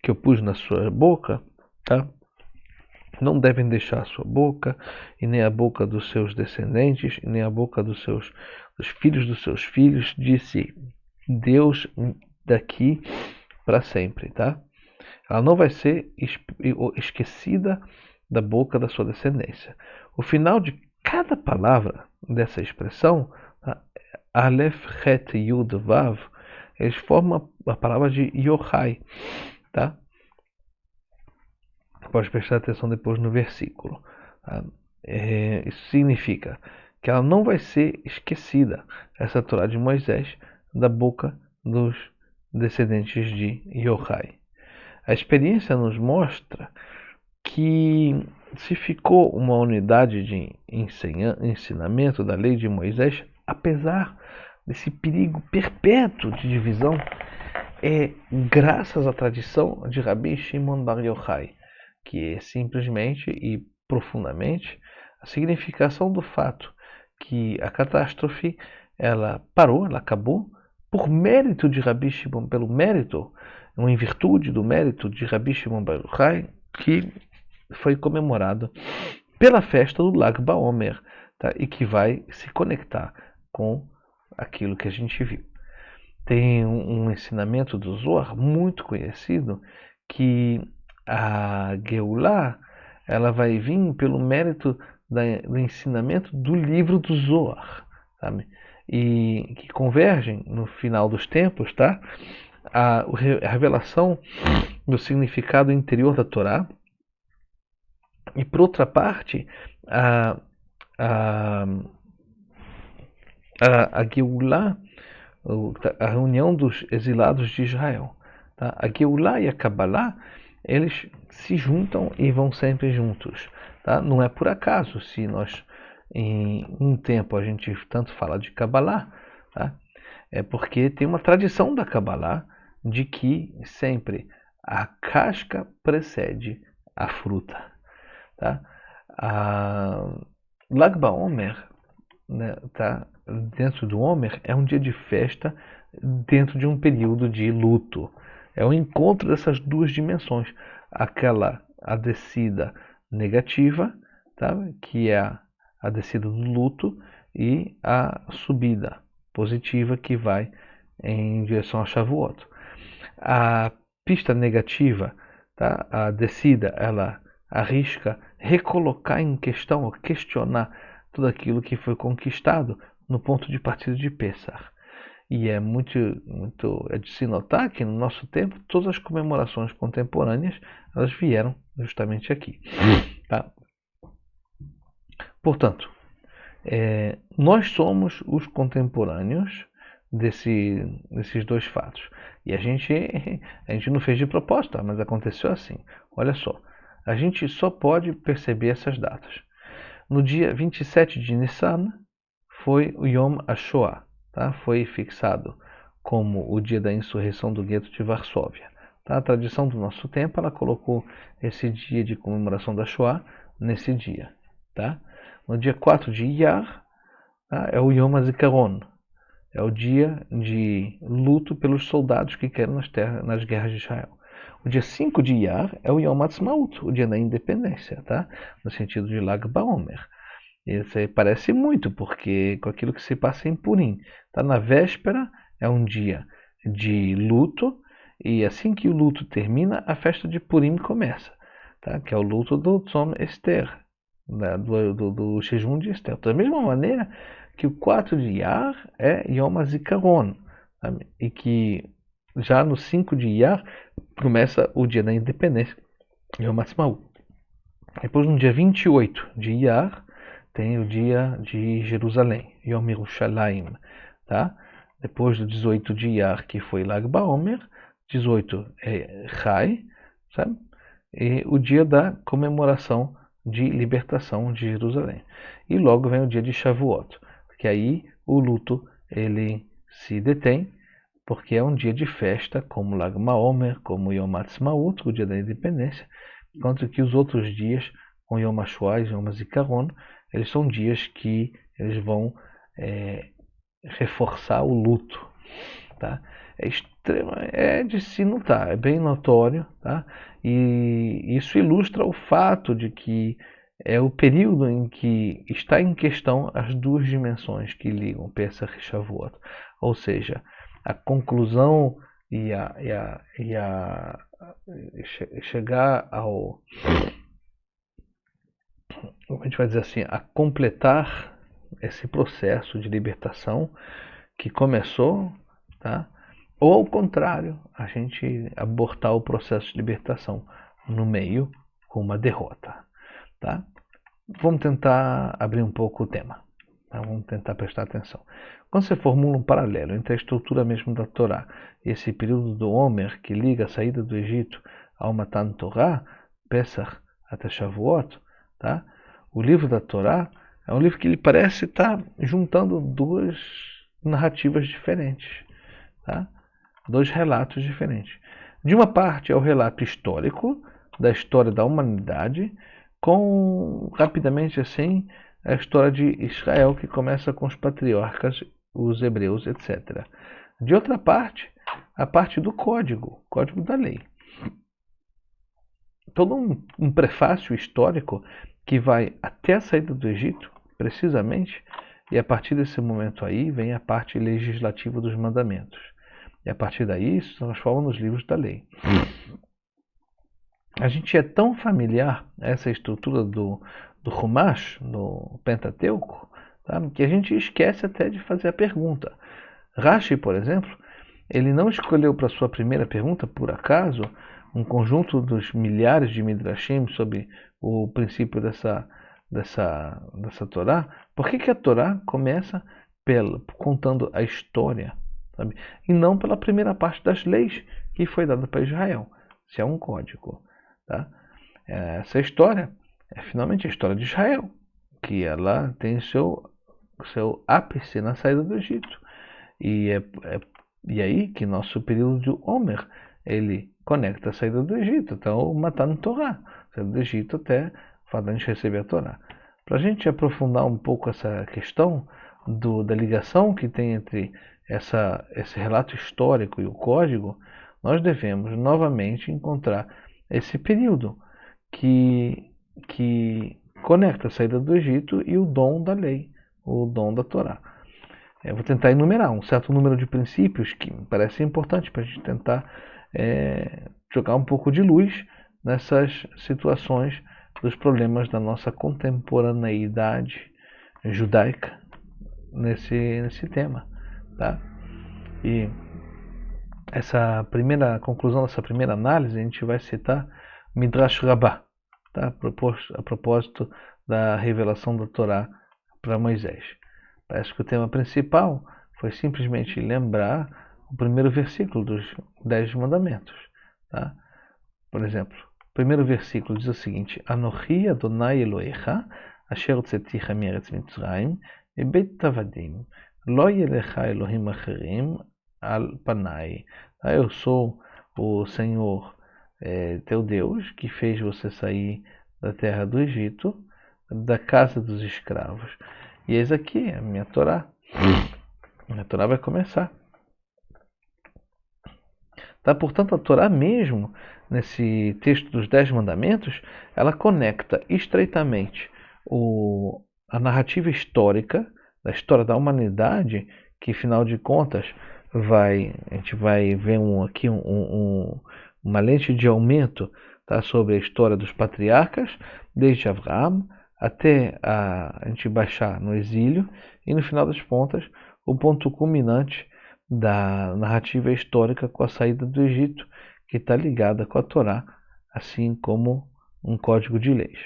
que eu pus na sua boca, tá? não devem deixar a sua boca, e nem a boca dos seus descendentes, e nem a boca dos filhos dos seus filhos, disse Deus daqui para sempre, tá? Ela não vai ser esquecida da boca da sua descendência. O final de cada palavra dessa expressão, tá? Aleph, Het, Yud, Vav, eles formam a palavra de Yochai, tá? Pode prestar atenção depois no versículo. Tá? Isso significa que ela não vai ser esquecida, essa Torá de Moisés, da boca dos descendentes de Yochai. A experiência nos mostra que se ficou uma unidade de ensinamento da lei de Moisés, apesar desse perigo perpétuo de divisão, é graças à tradição de Rabi Shimon Bar Yochai, que é simplesmente e profundamente a significação do fato que a catástrofe ela parou, ela acabou, por mérito de Rabi Shimon, pelo mérito, em virtude do mérito de Rabi Shimon Bar Yochai, que foi comemorado pela festa do Lag BaOmer, tá? E que vai se conectar com aquilo que a gente viu. Tem um ensinamento do Zohar muito conhecido que a Geulah ela vai vir pelo mérito do ensinamento do livro do Zohar, sabe? E que convergem no final dos tempos, tá? A revelação do significado interior da Torá. E por outra parte, a Geulah, a reunião dos exilados de Israel. Tá? A Geulah e a Kabbalah, eles se juntam e vão sempre juntos. Tá? Não é por acaso se nós, em um tempo, a gente tanto fala de Kabbalah, tá? É porque tem uma tradição da Kabbalah de que sempre a casca precede a fruta. Tá? Lag BaOmer, né, tá? Dentro do Omer, é um dia de festa dentro de um período de luto. É o encontro dessas duas dimensões. A descida negativa, tá? Que é a descida do luto, e a subida positiva que vai em direção a Shavuot. A pista negativa, tá? A descida, ela arrisca recolocar em questão ou questionar tudo aquilo que foi conquistado no ponto de partida de Pessah. E é muito é de se notar que no nosso tempo todas as comemorações contemporâneas elas vieram justamente aqui. Tá? Portanto, nós somos os contemporâneos desses dois fatos. E a gente não fez de propósito, mas aconteceu assim. Olha só, a gente só pode perceber essas datas. No dia 27 de Nissan foi o Yom HaShoah, tá? Foi fixado como o dia da insurreição do gueto de Varsóvia. Tá? A tradição do nosso tempo ela colocou esse dia de comemoração da Shoah nesse dia. Tá? No dia 4 de Iyar, tá? É o Yom HaZikaron, é o dia de luto pelos soldados que caíram nas guerras de Israel. O dia 5 de Iyar é o Yom Ha'atzmaut, o dia da independência, tá? No sentido de Lag BaOmer. Isso aí parece muito, porque com aquilo que se passa em Purim. Tá? Na véspera é um dia de luto, e assim que o luto termina, a festa de Purim começa, tá? Que é o luto do Tzom Esther, né? do jejum de Esther. Da mesma maneira que o 4 de Iyar é Yom HaZikaron, sabe? E que já no 5 de Iyar começa o dia da independência, Yom Ha'atzmaut. Depois, no dia 28 de Iyar, tem o dia de Jerusalém, Yom Yerushalayim, tá? Depois do 18 de Iyar, que foi Lag BaOmer, 18 é Chai, sabe? E o dia da comemoração de libertação de Jerusalém. E logo vem o dia de Shavuot, que aí o luto ele se detém, porque é um dia de festa, como Lag BaOmer, como Yom Ha'atzmaut, o dia da independência, enquanto que os outros dias, com Yom HaShoah e Yom HaZikaron, eles são dias que eles vão reforçar o luto. tá? É de se notar, é bem notório, tá? E isso ilustra o fato de que é o período em que está em questão as duas dimensões que ligam Pesach e Shavuot, ou seja, a conclusão chegar ao, como a gente vai dizer assim, a completar esse processo de libertação que começou, tá? Ou ao contrário, a gente abortar o processo de libertação no meio com uma derrota, tá? Vamos tentar abrir um pouco o tema, tá? Vamos tentar prestar atenção. Quando você formula um paralelo entre a estrutura mesmo da Torá e esse período do Homer que liga a saída do Egito ao Matan Torá, Pesach até Shavuot, tá? O livro da Torá é um livro que ele parece estar juntando duas narrativas diferentes, tá? Dois relatos diferentes. De uma parte é o relato histórico da história da humanidade, com, rapidamente assim, a história de Israel, que começa com os patriarcas, os hebreus, etc. De outra parte, a parte do código da lei. Todo um prefácio histórico que vai até a saída do Egito, precisamente, e a partir desse momento aí vem a parte legislativa dos mandamentos. E a partir daí isso se transforma nos livros da lei. A gente é tão familiar a essa estrutura do Humash, do Pentateuco, tá? Que a gente esquece até de fazer a pergunta. Rashi, por exemplo, ele não escolheu para sua primeira pergunta, por acaso, um conjunto dos milhares de Midrashim sobre o princípio dessa Torá. Por que a Torá começa contando a história, sabe? E não pela primeira parte das leis que foi dada para Israel? Se é um código, tá? Essa história é finalmente a história de Israel, que ela tem seu ápice na saída do Egito. E aí que nosso período de Homer, ele conecta a saída do Egito, então o Matan Torá, a saída do Egito até a gente receber a Torá. Para a gente aprofundar um pouco essa questão da ligação que tem entre esse relato histórico e o código, nós devemos novamente encontrar esse período que conecta a saída do Egito e o dom da lei, o dom da Torá. Eu vou tentar enumerar um certo número de princípios que me parece importante para a gente tentar jogar um pouco de luz nessas situações dos problemas da nossa contemporaneidade judaica nesse tema, tá? E essa primeira conclusão dessa primeira análise a gente vai citar Midrash Rabbah, tá? A propósito da revelação da Torá para Moisés. Parece que o tema principal foi simplesmente lembrar o primeiro versículo dos 10 mandamentos, tá? Por exemplo, o primeiro versículo diz o seguinte: Anochi Adonai Elohecha, asher hotzeticha me'eretz Mitzrayim, mebeit avadim, lo yelecha Elohim acherim al panai. Eu sou o Senhor teu Deus, que fez você sair da terra do Egito, da casa dos escravos. E eis aqui a minha Torá. A minha Torá vai começar. Tá? Portanto, a Torá mesmo, nesse texto dos 10 mandamentos, ela conecta estreitamente a narrativa histórica, da história da humanidade, que, afinal de contas, a gente vai ver aqui uma lente de aumento, tá, sobre a história dos patriarcas, desde Abraão até a gente baixar no exílio, e no final das contas, o ponto culminante da narrativa histórica com a saída do Egito, que está ligada com a Torá, assim como um código de leis.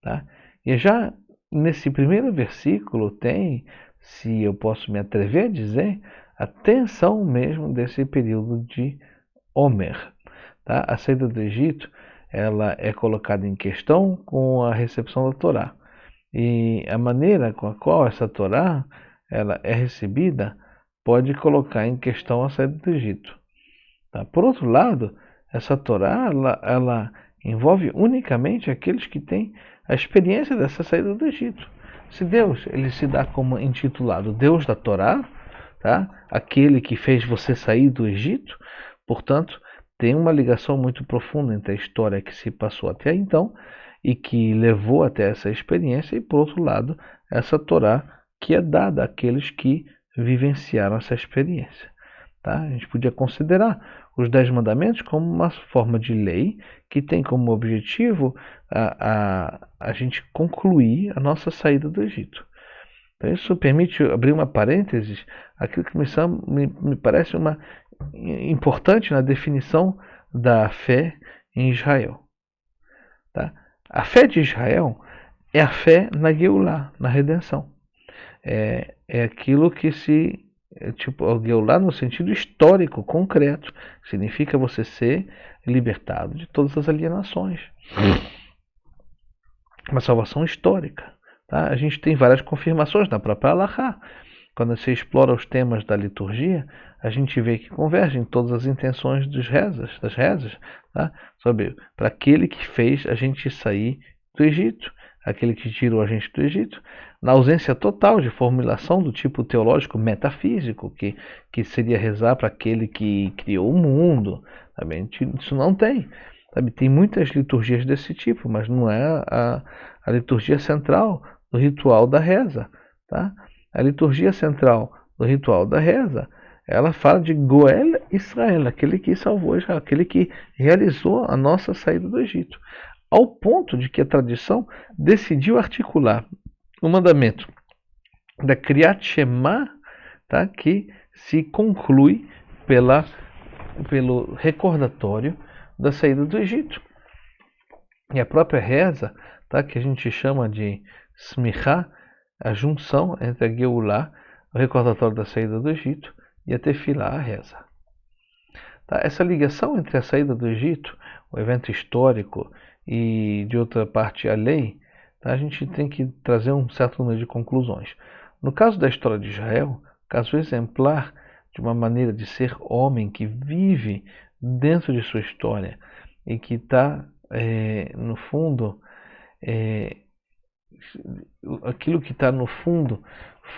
Tá? E já nesse primeiro versículo tem, se eu posso me atrever a dizer, a tensão mesmo desse período de Homer. Tá? A saída do Egito, ela é colocada em questão com a recepção da Torá. E a maneira com a qual essa Torá ela é recebida pode colocar em questão a saída do Egito. Tá? Por outro lado, essa Torá ela envolve unicamente aqueles que têm a experiência dessa saída do Egito. Se Deus ele se dá como intitulado Deus da Torá, tá? Aquele que fez você sair do Egito. Portanto, tem uma ligação muito profunda entre a história que se passou até então e que levou até essa experiência, e por outro lado, essa Torá que é dada àqueles que vivenciaram essa experiência. Tá? A gente podia considerar os 10 mandamentos como uma forma de lei que tem como objetivo a gente concluir a nossa saída do Egito. Então, isso permite abrir uma parênteses, aquilo que me parece importante na definição da fé em Israel. Tá? A fé de Israel é a fé na Geulah, na redenção. É aquilo que tipo, a Geulah no sentido histórico, concreto, significa você ser libertado de todas as alienações. Uma salvação histórica. Tá? A gente tem várias confirmações na própria Halachá. Quando você explora os temas da liturgia, a gente vê que convergem todas as intenções das rezas, tá? Para aquele que fez a gente sair do Egito, aquele que tirou a gente do Egito, na ausência total de formulação do tipo teológico metafísico, que seria rezar para aquele que criou o mundo. Sabe? Isso não tem. Sabe? Tem muitas liturgias desse tipo, mas não é a liturgia central do ritual da reza. Tá? A liturgia central do ritual da reza, ela fala de Goel Israel, aquele que salvou Israel, aquele que realizou a nossa saída do Egito. Ao ponto de que a tradição decidiu articular o mandamento da Kriyat Shema, tá, que se conclui pelo recordatório da saída do Egito. E a própria reza, tá, que a gente chama de Smichá, a junção entre a Geulah, o recordatório da saída do Egito, e a Tefilá, a reza. Tá? Essa ligação entre a saída do Egito, o evento histórico, e de outra parte a lei, tá? A gente tem que trazer um certo número de conclusões. No caso da história de Israel, caso exemplar de uma maneira de ser homem que vive dentro de sua história e que está, no fundo, aquilo que está no fundo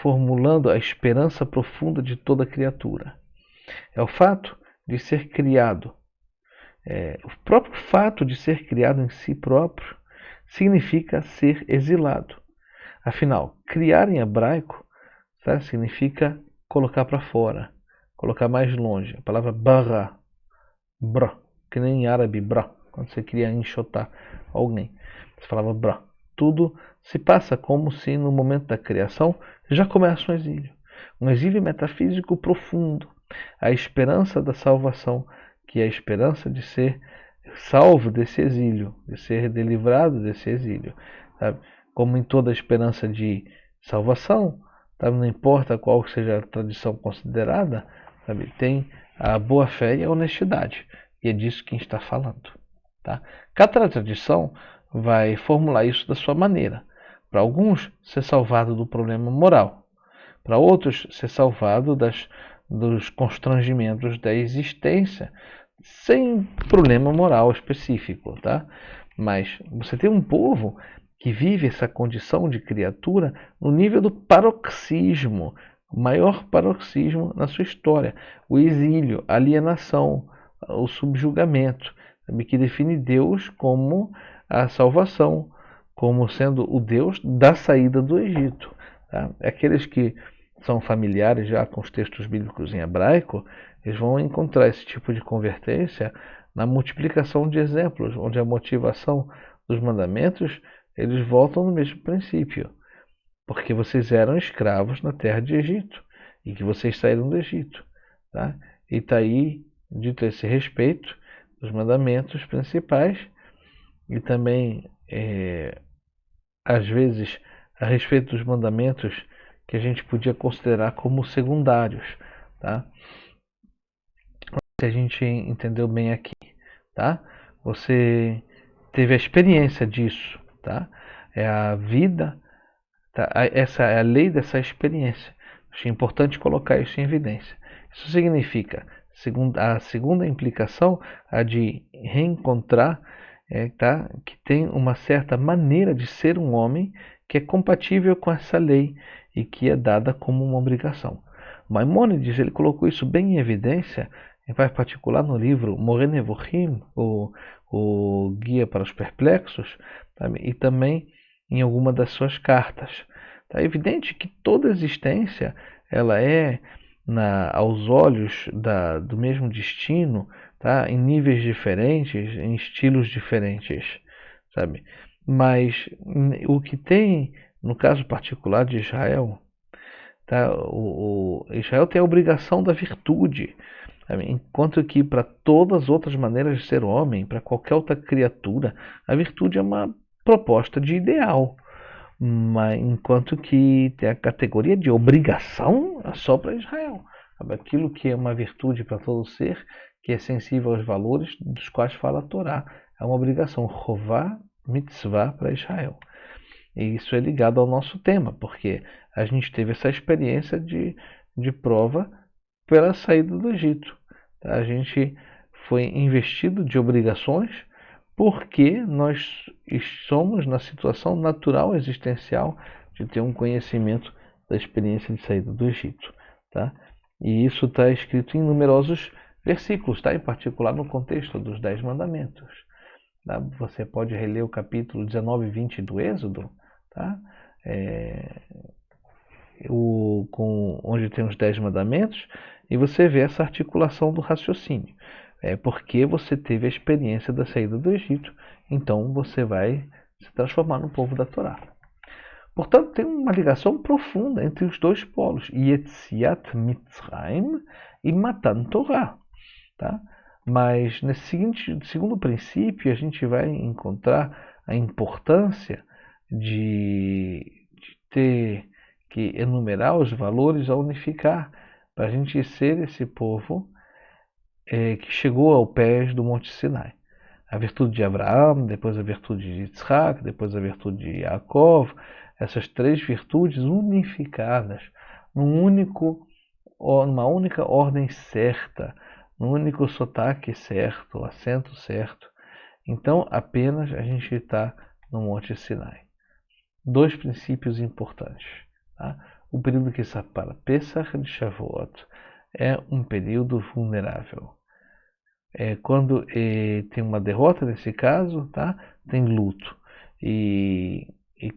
formulando a esperança profunda de toda criatura. É o fato de ser criado. O próprio fato de ser criado em si próprio significa ser exilado. Afinal, criar em hebraico, tá, significa colocar para fora, colocar mais longe. A palavra bara, bra, que nem em árabe bra, quando você queria enxotar alguém, você falava bra. Tudo se passa como se no momento da criação já começa um exílio metafísico profundo, a esperança da salvação, que é a esperança de ser salvo desse exílio, de ser delivrado desse exílio. Sabe? Como em toda esperança de salvação, sabe? Não importa qual seja a tradição considerada, sabe? Tem a boa fé e a honestidade, e é disso que a gente está falando. Tá? Cada tradição vai formular isso da sua maneira. Para alguns, ser salvado do problema moral. Para outros, ser salvado dos constrangimentos da existência, sem problema moral específico. Tá? Mas você tem um povo que vive essa condição de criatura no nível do paroxismo, o maior paroxismo na sua história. O exílio, a alienação, o subjugamento, que define Deus como a salvação, como sendo o Deus da saída do Egito. Tá? Aqueles que são familiares já com os textos bíblicos em hebraico, eles vão encontrar esse tipo de convertência na multiplicação de exemplos, onde a motivação dos mandamentos, eles voltam no mesmo princípio. Porque vocês eram escravos na terra de Egito, e que vocês saíram do Egito. Tá? E está aí, dito a esse respeito, os mandamentos principais, e também, às vezes, a respeito dos mandamentos que a gente podia considerar como secundários. Tá? Se a gente entendeu bem aqui, tá? Você teve a experiência disso, tá? É a vida, tá? Essa é a lei dessa experiência. Achei importante colocar isso em evidência. Isso significa, a segunda implicação, a de reencontrar, tá? Que tem uma certa maneira de ser um homem que é compatível com essa lei e que é dada como uma obrigação. Maimônides, ele colocou isso bem em evidência, em particular no livro Moreh Nevuchim, o Guia para os Perplexos, tá? E também em alguma das suas cartas. É evidente que toda existência ela é, aos olhos do mesmo destino, tá? Em níveis diferentes, em estilos diferentes, sabe? Mas o que tem, no caso particular de Israel, tá? Israel tem a obrigação da virtude, sabe? Enquanto que para todas as outras maneiras de ser homem, para qualquer outra criatura, a virtude é uma proposta de ideal. Mas, enquanto que tem a categoria de obrigação é só para Israel. Sabe? Aquilo que é uma virtude para todo ser, que é sensível aos valores dos quais fala a Torá, é uma obrigação, Chová, mitzvah para Israel. E isso é ligado ao nosso tema, porque a gente teve essa experiência de prova pela saída do Egito. A gente foi investido de obrigações porque nós somos na situação natural existencial de ter um conhecimento da experiência de saída do Egito. Tá? E isso está escrito em numerosos versículos, tá? Em particular no contexto dos 10 mandamentos. Tá? Você pode reler o capítulo 19 e 20 do Êxodo, tá? Onde tem os 10 mandamentos, e você vê essa articulação do raciocínio. É porque você teve a experiência da saída do Egito, então você vai se transformar no povo da Torá. Portanto, tem uma ligação profunda entre os dois polos, Yetziat Mitzrayim e Matan Torah. Tá? Mas nesse segundo princípio, a gente vai encontrar a importância de ter que enumerar os valores a unificar, para a gente ser esse povo que chegou ao pés do Monte Sinai. A virtude de Abraão, depois a virtude de Yitzhak, depois a virtude de Yaakov, essas 3 virtudes unificadas numa única ordem certa, num único sotaque certo, acento certo. Então, apenas a gente está no Monte Sinai. 2 princípios importantes. Tá? O período que separa Pesach de Shavuot é um período vulnerável. Quando tem uma derrota, nesse caso, tá? Tem luto. E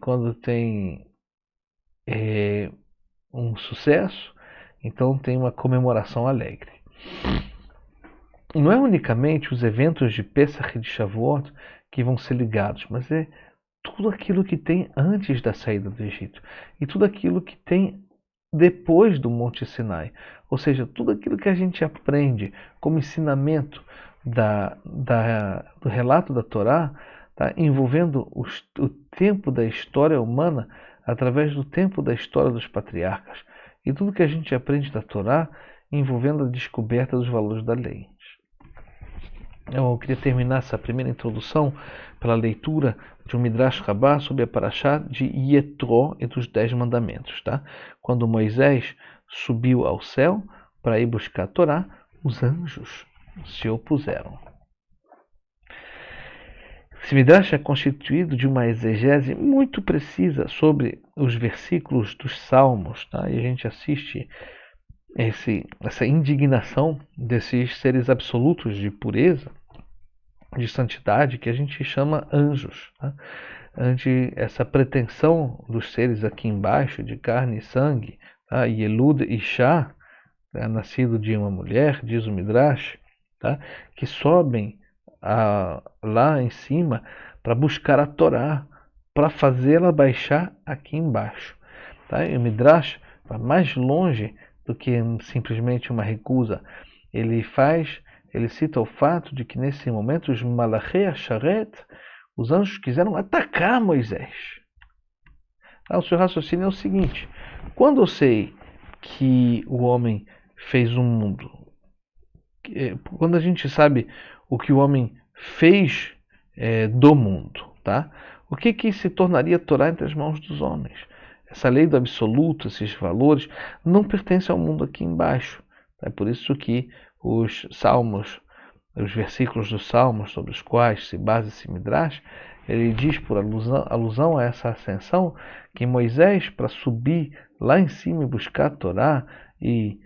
quando tem um sucesso, então tem uma comemoração alegre. Não é unicamente os eventos de Pesach e de Shavuot que vão ser ligados, mas é tudo aquilo que tem antes da saída do Egito e tudo aquilo que tem depois do Monte Sinai. Ou seja, tudo aquilo que a gente aprende como ensinamento do relato da Torá, tá? Envolvendo o tempo da história humana através do tempo da história dos patriarcas. E tudo que a gente aprende da Torá envolvendo a descoberta dos valores da lei. Eu queria terminar essa primeira introdução pela leitura de um Midrash Rabbah sobre a Parashá de Yetro e dos 10 mandamentos. Tá? Quando Moisés subiu ao céu para ir buscar a Torá, os anjos se opuseram. Esse Midrash é constituído de uma exegese muito precisa sobre os versículos dos Salmos. Tá? E a gente assiste essa indignação desses seres absolutos de pureza, de santidade, que a gente chama anjos, tá? Ante essa pretensão dos seres aqui embaixo, de carne e sangue, tá? Yelud e Shah, nascido de uma mulher, diz o Midrash, tá? Que sobem lá em cima para buscar a Torá, para fazê-la baixar aqui embaixo. Tá? E o Midrash vai mais longe do que simplesmente uma recusa. Ele cita o fato de que nesse momento os Malachei Asharet, os anjos, quiseram atacar Moisés. O seu raciocínio é o seguinte: quando eu sei que o homem fez um mundo, quando a gente sabe o que o homem fez do mundo, tá? O que se tornaria Torá entre as mãos dos homens? Essa lei do absoluto, esses valores, não pertencem ao mundo aqui embaixo. É por isso que os salmos, os versículos dos salmos sobre os quais se basa esse Midrash, ele diz por alusão a essa ascensão que Moisés, para subir lá em cima e buscar a Torá e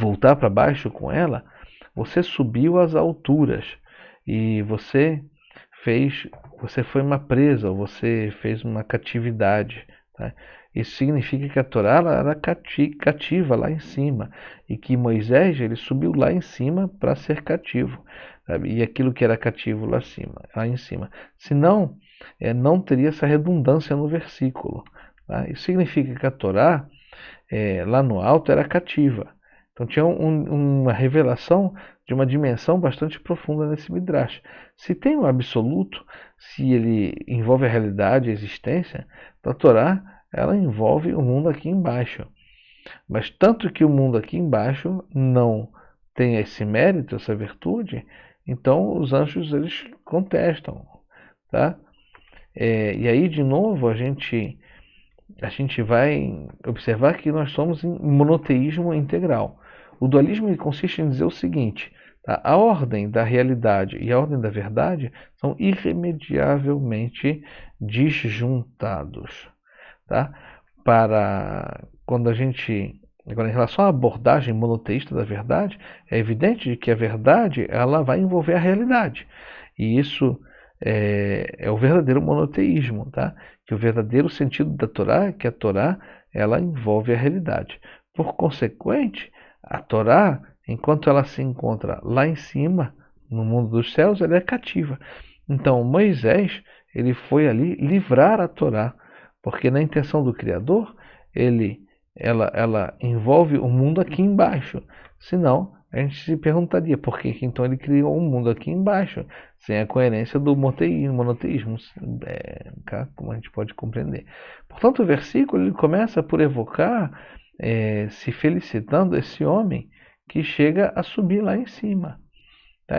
voltar para baixo com ela, você subiu às alturas e você foi uma presa, ou você fez uma catividade. Tá? Isso significa que a Torá era cativa lá em cima e que Moisés ele subiu lá em cima para ser cativo, sabe? E aquilo que era cativo lá em cima. Senão, não teria essa redundância no versículo. Tá? Isso significa que a Torá lá no alto era cativa. Então tinha uma revelação de uma dimensão bastante profunda nesse Midrash. Se tem um absoluto, se ele envolve a realidade, a existência, a Torá ela envolve o mundo aqui embaixo. Mas tanto que o mundo aqui embaixo não tem esse mérito, essa virtude, então os anjos eles contestam, tá? E aí de novo a gente vai observar que nós somos em monoteísmo integral. O dualismo consiste em dizer o seguinte: tá? A ordem da realidade e a ordem da verdade são irremediavelmente disjuntados. Tá? Agora, em relação à abordagem monoteísta da verdade, é evidente que a verdade ela vai envolver a realidade. E isso é o verdadeiro monoteísmo, tá? Que o verdadeiro sentido da Torá é que a Torá ela envolve a realidade. Por consequente, a Torá, enquanto ela se encontra lá em cima, no mundo dos céus, ela é cativa. Então, Moisés ele foi ali livrar a Torá, porque na intenção do Criador, ela envolve o mundo aqui embaixo. Senão, a gente se perguntaria por que então ele criou um mundo aqui embaixo, sem a coerência do monoteísmo, como a gente pode compreender. Portanto, o versículo ele começa por evocar, se felicitando esse homem que chega a subir lá em cima. Tá?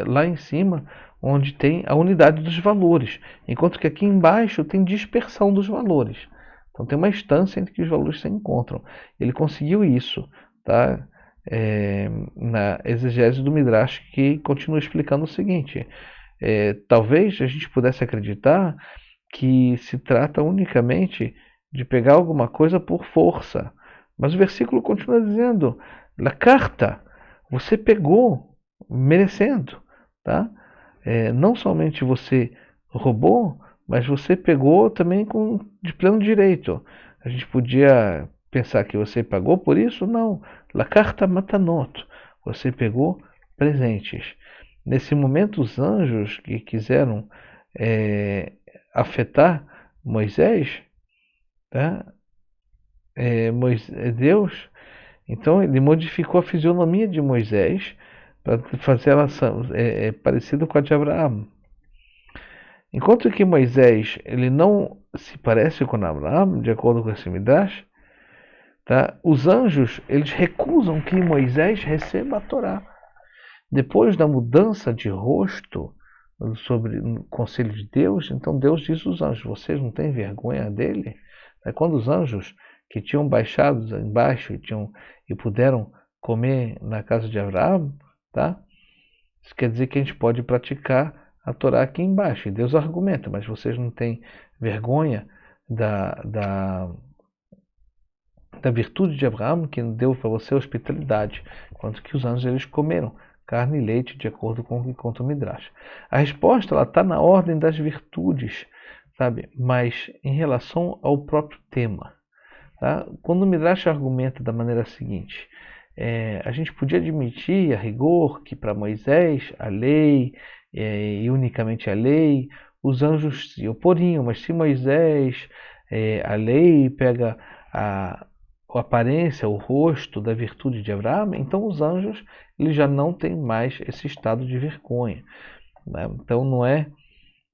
Lá em cima, onde tem a unidade dos valores, enquanto que aqui embaixo tem dispersão dos valores. Então tem uma instância entre que os valores se encontram. Ele conseguiu isso, tá? Na exegese do Midrash, que continua explicando o seguinte: talvez a gente pudesse acreditar que se trata unicamente de pegar alguma coisa por força, mas o versículo continua dizendo: la carta, você pegou merecendo, tá? Não somente você roubou, mas você pegou também de pleno direito. A gente podia pensar que você pagou por isso? Não. La carta matanot. Você pegou presentes. Nesse momento, os anjos que quiseram afetar Moisés, tá? Deus, então ele modificou a fisionomia de Moisés para fazer ela parecida com a de Abraão. Enquanto que Moisés ele não se parece com Abraão, de acordo com esse Midrash, tá? Os anjos eles recusam que Moisés receba a Torá. Depois da mudança de rosto sobre o conselho de Deus, então Deus diz aos anjos: vocês não têm vergonha dele? Quando os anjos que tinham baixado embaixo e puderam comer na casa de Abraão, tá? Isso quer dizer que a gente pode praticar a Torá aqui embaixo. E Deus argumenta: mas vocês não têm vergonha da virtude de Abraão, que deu para você a hospitalidade, enquanto que os anjos eles comeram carne e leite, de acordo com o que conta o Midrash. A resposta está na ordem das virtudes, sabe? Mas em relação ao próprio tema. Tá? Quando o Midrash argumenta da maneira seguinte: a gente podia admitir a rigor que para Moisés a lei, e unicamente a lei, os anjos se oporiam, mas se Moisés, a lei pega a aparência, o rosto da virtude de Abraão, então os anjos eles já não têm mais esse estado de vergonha. Né? Então não é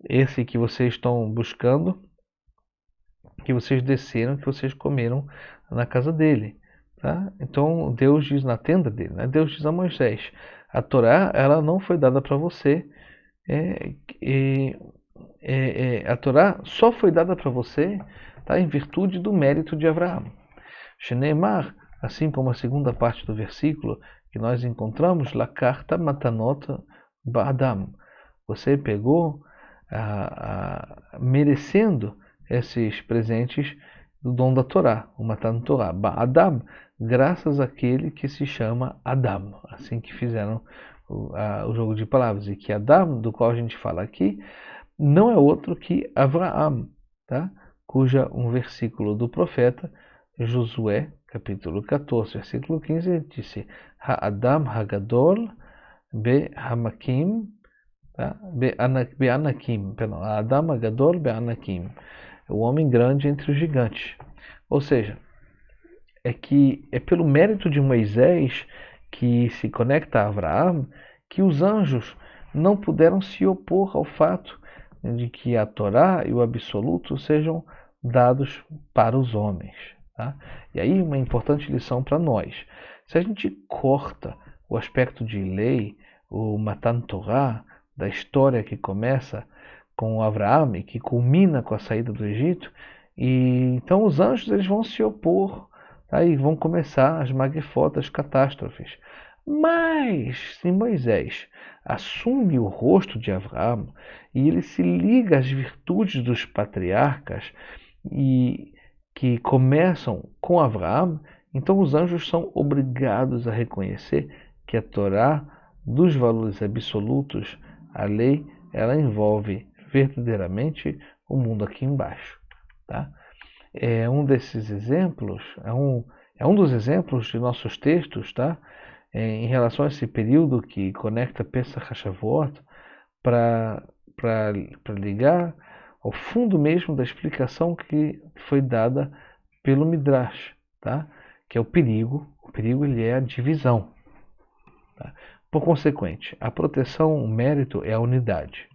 esse que vocês estão buscando, que vocês desceram, que vocês comeram na casa dele. Tá? Então Deus diz na tenda dele, né? Deus diz a Moisés: a Torá ela não foi dada para você, a Torá só foi dada para você, tá? Em virtude do mérito de Abraão. Sheneemar, assim como a segunda parte do versículo que nós encontramos, la carta matanot ba'adam. Você pegou merecendo esses presentes do dom da Torá, o Matan Torá. Adam, graças àquele que se chama Adam, assim que fizeram o jogo de palavras. E que Adam, do qual a gente fala aqui, não é outro que Avraham, tá? Cuja um versículo do profeta Josué, capítulo 14, versículo 15, disse: Ha'adam Hagadol Be'hamakim, tá? Be'anakim, perdão, Adam Hagadol Be'anakim, o homem grande entre os gigantes. Ou seja, é que é pelo mérito de Moisés, que se conecta a Abraão, que os anjos não puderam se opor ao fato de que a Torá e o absoluto sejam dados para os homens. Tá? E aí uma importante lição para nós. Se a gente corta o aspecto de lei, o Matan Torá, da história que começa com Abraão e que culmina com a saída do Egito, e então os anjos eles vão se opor, tá? E vão começar as magrefotas, catástrofes. Mas se Moisés assume o rosto de Abraão e ele se liga às virtudes dos patriarcas e que começam com Abraão, então os anjos são obrigados a reconhecer que a Torá, dos valores absolutos, a lei, ela envolve verdadeiramente o mundo aqui embaixo. Tá? É um desses exemplos, é um dos exemplos de nossos textos, tá? Em relação a esse período que conecta Pesach a Shavuot, para ligar ao fundo mesmo da explicação que foi dada pelo Midrash, tá? Que é o perigo. O perigo ele é a divisão. Tá? Por consequente, a proteção, o mérito é a unidade.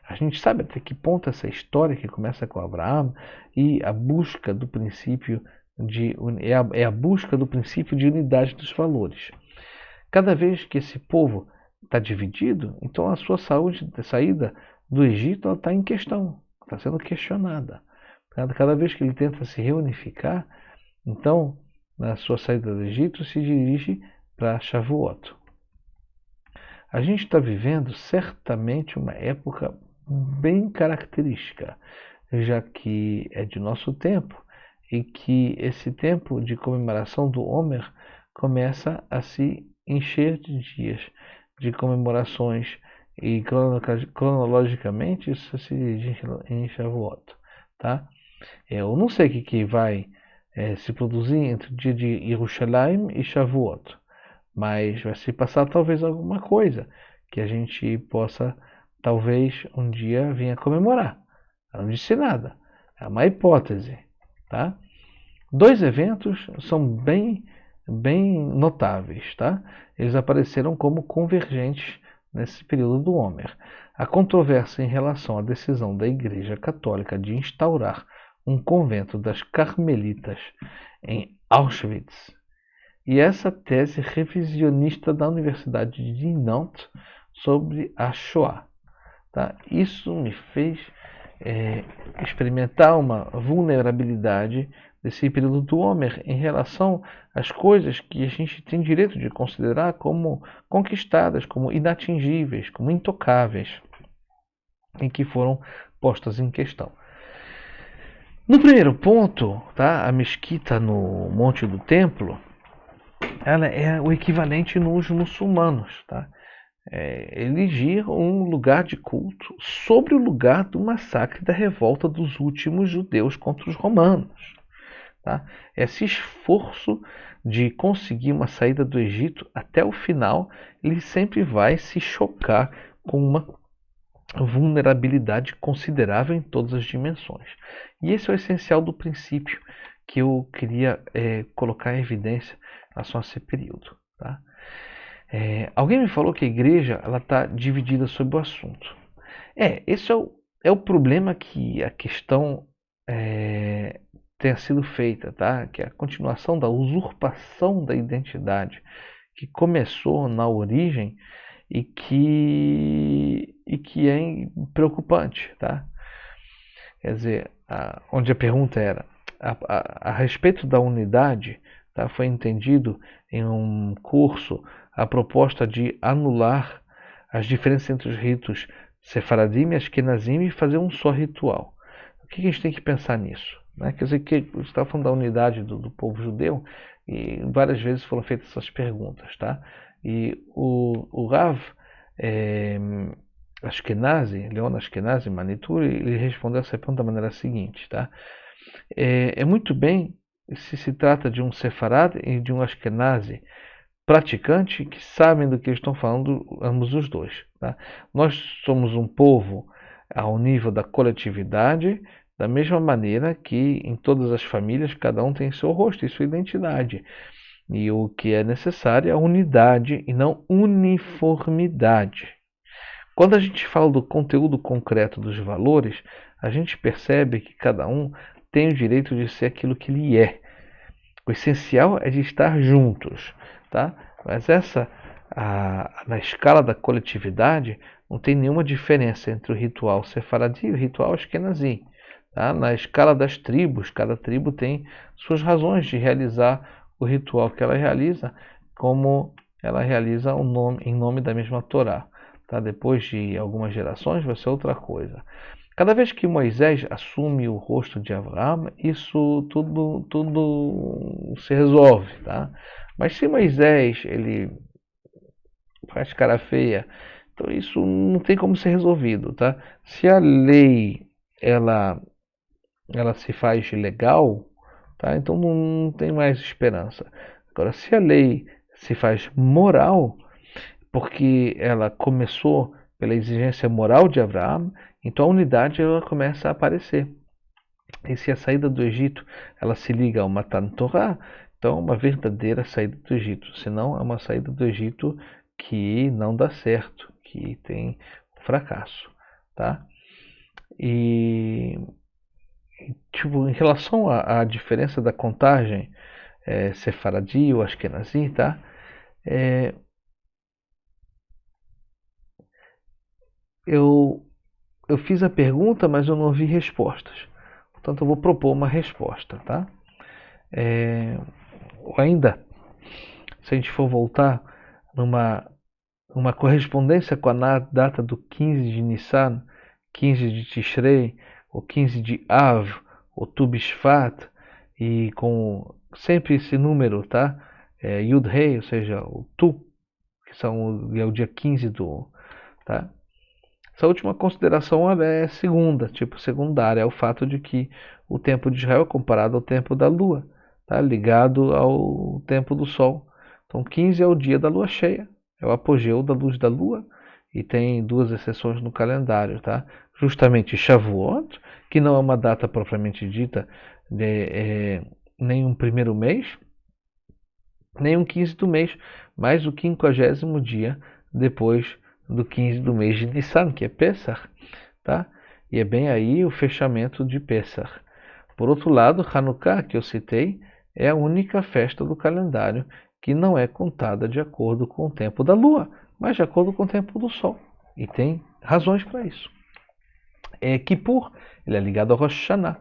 A gente sabe até que ponto essa história que começa com Abraão e a busca do princípio a busca do princípio de unidade dos valores. Cada vez que esse povo está dividido, então a sua saída do Egito está em questão, está sendo questionada. Cada vez que ele tenta se reunificar, então na sua saída do Egito se dirige para Shavuot. A gente está vivendo certamente uma época bem característica, já que é de nosso tempo e que esse tempo de comemoração do Homer começa a se encher de dias de comemorações e cronologicamente isso se dirige em Shavuot. Tá? Eu não sei o que vai se produzir entre o dia de Yerushalayim e Shavuot, mas vai se passar talvez alguma coisa que a gente possa talvez um dia vir a comemorar. Eu não disse nada, é uma hipótese. Tá? Dois eventos são bem notáveis. Tá? Eles apareceram como convergentes nesse período do Homer. A controvérsia em relação à decisão da Igreja Católica de instaurar um convento das Carmelitas em Auschwitz e essa tese revisionista da Universidade de Nantes sobre a Shoah. Tá? Isso me fez experimentar uma vulnerabilidade desse período do Homer em relação às coisas que a gente tem direito de considerar como conquistadas, como inatingíveis, como intocáveis, e que foram postas em questão. No primeiro ponto, tá, a mesquita no Monte do Templo, ela é o equivalente nos muçulmanos, tá? Elegir um lugar de culto sobre o lugar do massacre da revolta dos últimos judeus contra os romanos. Tá? Esse esforço de conseguir uma saída do Egito até o final, ele sempre vai se chocar com uma vulnerabilidade considerável em todas as dimensões. E esse é o essencial do princípio que eu queria colocar em evidência em relação a esse período. Tá? Alguém me falou que a igreja está dividida sobre o assunto. Esse é o problema que a questão tenha sido feita, tá? Que é a continuação da usurpação da identidade que começou na origem e que é preocupante. Tá? Quer dizer, onde a pergunta era a respeito da unidade, tá? Foi entendido em um curso a proposta de anular as diferenças entre os ritos Sefaradim e Ashkenazim e fazer um só ritual. O que a gente tem que pensar nisso? né? Quer dizer, que você está falando da unidade do povo judeu, e várias vezes foram feitas essas perguntas, tá? E o Rav Ashkenazi, Leon Ashkenazi Manituri, ele respondeu essa pergunta da maneira seguinte, tá? É muito bem se trata de um sefarad e de um Ashkenazi praticante que sabem do que estão falando, ambos os dois. Tá? Nós somos um povo ao nível da coletividade, da mesma maneira que em todas as famílias cada um tem seu rosto e sua identidade. E o que é necessário é a unidade e não uniformidade. Quando a gente fala do conteúdo concreto dos valores, a gente percebe que cada um tem o direito de ser aquilo que ele é. O essencial é de estar juntos, tá? Mas na escala da coletividade, não tem nenhuma diferença entre o ritual sefaradi e o ritual ashkenazi. Tá? Na escala das tribos, cada tribo tem suas razões de realizar o ritual que ela realiza, como ela realiza em nome da mesma Torá. Tá? Depois de algumas gerações vai ser outra coisa. Cada vez que Moisés assume o rosto de Abraão, isso tudo se resolve, tá? Mas se Moisés ele faz cara feia, então isso não tem como ser resolvido, tá? Se a lei ela se faz legal, tá? Então não tem mais esperança. Agora, se a lei se faz moral, porque ela começou pela exigência moral de Abraão, então a unidade ela começa a aparecer. E se a saída do Egito ela se liga ao Matan Torah, então é uma verdadeira saída do Egito. Senão é uma saída do Egito que não dá certo, que tem fracasso, tá? E tipo, em relação à diferença da contagem sefaradi ou ashkenazi, tá? Eu fiz a pergunta, mas eu não ouvi respostas. Portanto, eu vou propor uma resposta, tá? Ou ainda, se a gente for voltar numa correspondência com a data do 15 de Nissan, 15 de Tishrei, ou 15 de Av, ou Tu Bishvat, e com sempre esse número, tá? Yud Rei, ou seja, o Tu, que é o dia 15 do... Tá? Essa última consideração ela é segunda, tipo secundária, é o fato de que o tempo de Israel é comparado ao tempo da lua, tá? Ligado ao tempo do sol. Então 15 é o dia da lua cheia, é o apogeu da luz da lua, e tem duas exceções no calendário, tá? Justamente Shavuot, que não é uma data propriamente dita, nem um primeiro mês, nem um 15 do mês, mas o 50º dia depois do 15 do mês de Nissan, que é Pesach, tá? E é bem aí o fechamento de Pesach. Por outro lado, Hanukkah, que eu citei, é a única festa do calendário que não é contada de acordo com o tempo da lua, mas de acordo com o tempo do sol. E tem razões para isso. Kippur, ele é ligado ao Rosh Hashanah.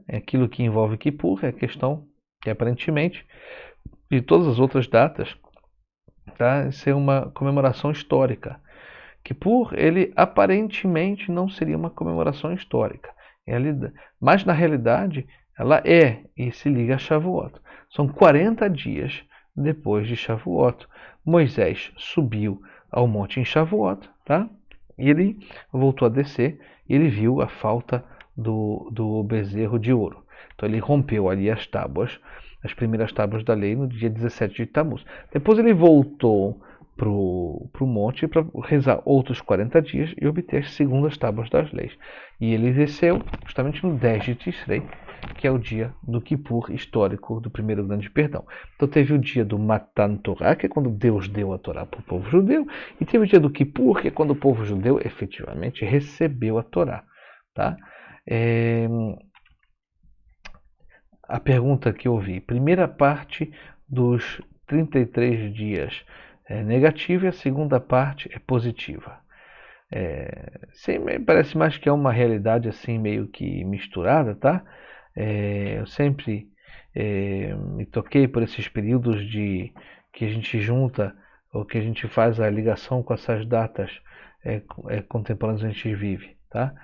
Aquilo que envolve Kippur é a questão que aparentemente de todas as outras datas, tá? Ser uma comemoração histórica. Kippur, ele aparentemente não seria uma comemoração histórica, mas na realidade ela é e se liga a Shavuot. São 40 dias depois de Shavuot. Moisés subiu ao monte em Shavuot, tá? E ele voltou a descer e ele viu a falta do bezerro de ouro. Então ele rompeu ali as primeiras tábuas da lei no dia 17 de Tammuz. Depois ele voltou para o monte para rezar outros 40 dias e obter as segundas tábuas das leis. E ele desceu justamente no 10 de Tishrei, que é o dia do Kippur histórico do primeiro grande perdão. Então teve o dia do Matan Torah, que é quando Deus deu a Torá para o povo judeu, e teve o dia do Kippur, que é quando o povo judeu efetivamente recebeu a Torá. Tá? A pergunta que eu vi, primeira parte dos 33 dias é negativa e a segunda parte é positiva. Parece mais que é uma realidade assim meio que misturada, tá? Eu sempre me toquei por esses períodos que a gente junta ou que a gente faz a ligação com essas datas contemporâneas que a gente vive, tá?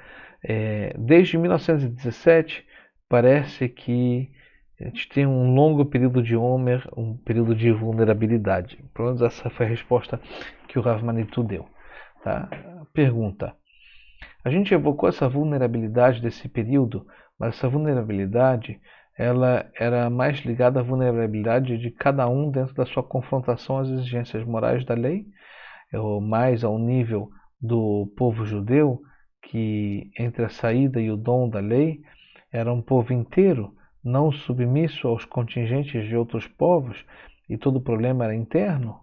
Desde 1917 parece que a gente tem um longo período de Omer, um período de vulnerabilidade. Pelo menos essa foi a resposta que o Rav Manitou deu. Tá? Pergunta. A gente evocou essa vulnerabilidade desse período, mas essa vulnerabilidade ela era mais ligada à vulnerabilidade de cada um dentro da sua confrontação às exigências morais da lei, ou mais ao nível do povo judeu, que entre a saída e o dom da lei era um povo inteiro, não submisso aos contingentes de outros povos, e todo o problema era interno?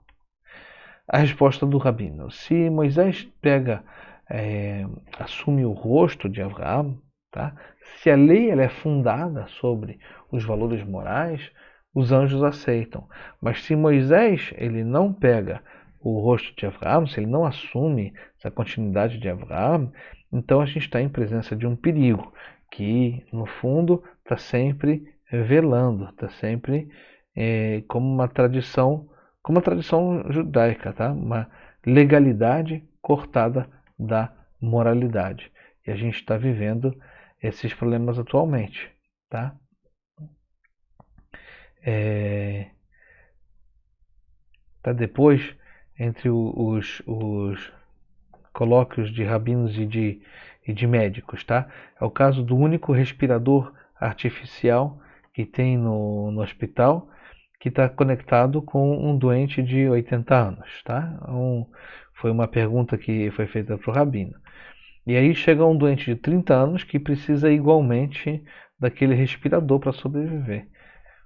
A resposta do rabino: se Moisés assume o rosto de Abraão, tá? Se a lei ela é fundada sobre os valores morais, os anjos aceitam. Mas se Moisés ele não pega o rosto de Abraão, se ele não assume essa continuidade de Abraão, então a gente está em presença de um perigo que, no fundo, está sempre velando, está sempre como uma tradição judaica, tá? Uma legalidade cortada da moralidade. E a gente está vivendo esses problemas atualmente, tá? Tá depois, entre os colóquios de rabinos e de médicos, tá? É o caso do único respirador artificial que tem no hospital, que está conectado com um doente de 80 anos, tá? Foi uma pergunta que foi feita para o rabino. E aí chega um doente de 30 anos que precisa igualmente daquele respirador para sobreviver.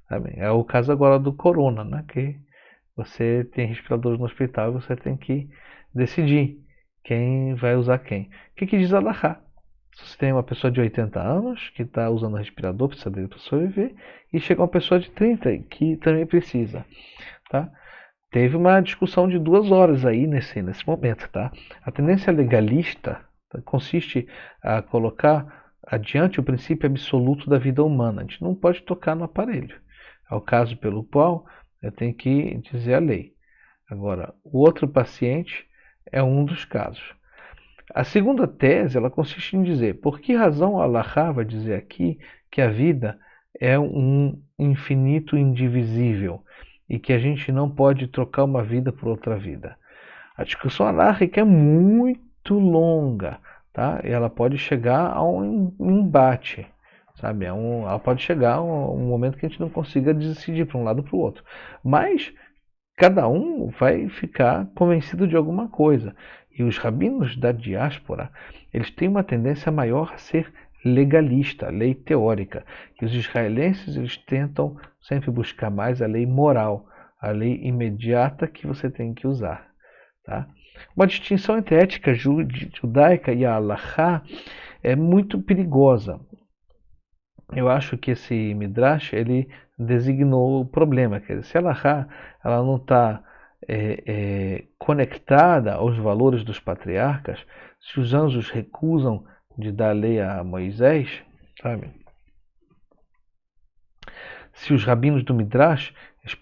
Sabe? É o caso agora do corona, né? Que você tem respiradores no hospital e você tem que decidir quem vai usar quem. O que diz a Allahá? Se você tem uma pessoa de 80 anos que está usando respirador, precisa dele para sobreviver, e chega uma pessoa de 30 que também precisa. Tá? Teve uma discussão de 2 horas aí nesse momento. Tá? A tendência legalista consiste a colocar adiante o princípio absoluto da vida humana. A gente não pode tocar no aparelho. É o caso pelo qual eu tenho que dizer a lei. Agora, o outro paciente é um dos casos. A segunda tese ela consiste em dizer por que razão Allah vai dizer aqui que a vida é um infinito indivisível e que a gente não pode trocar uma vida por outra vida. A discussão alárrica é muito longa, tá? E ela pode chegar a um embate, sabe? Ela pode chegar a um momento que a gente não consiga decidir para um lado ou para o outro. Mas cada um vai ficar convencido de alguma coisa. E os rabinos da diáspora, eles têm uma tendência maior a ser legalista, lei teórica. E os israelenses, eles tentam sempre buscar mais a lei moral, a lei imediata que você tem que usar. Tá? Uma distinção entre a ética judaica e a halachá é muito perigosa. Eu acho que esse Midrash ele designou o problema. Quer dizer, se a halachá ela não está conectada aos valores dos patriarcas, se os anjos recusam de dar a lei a Moisés, sabe? Se os rabinos do Midrash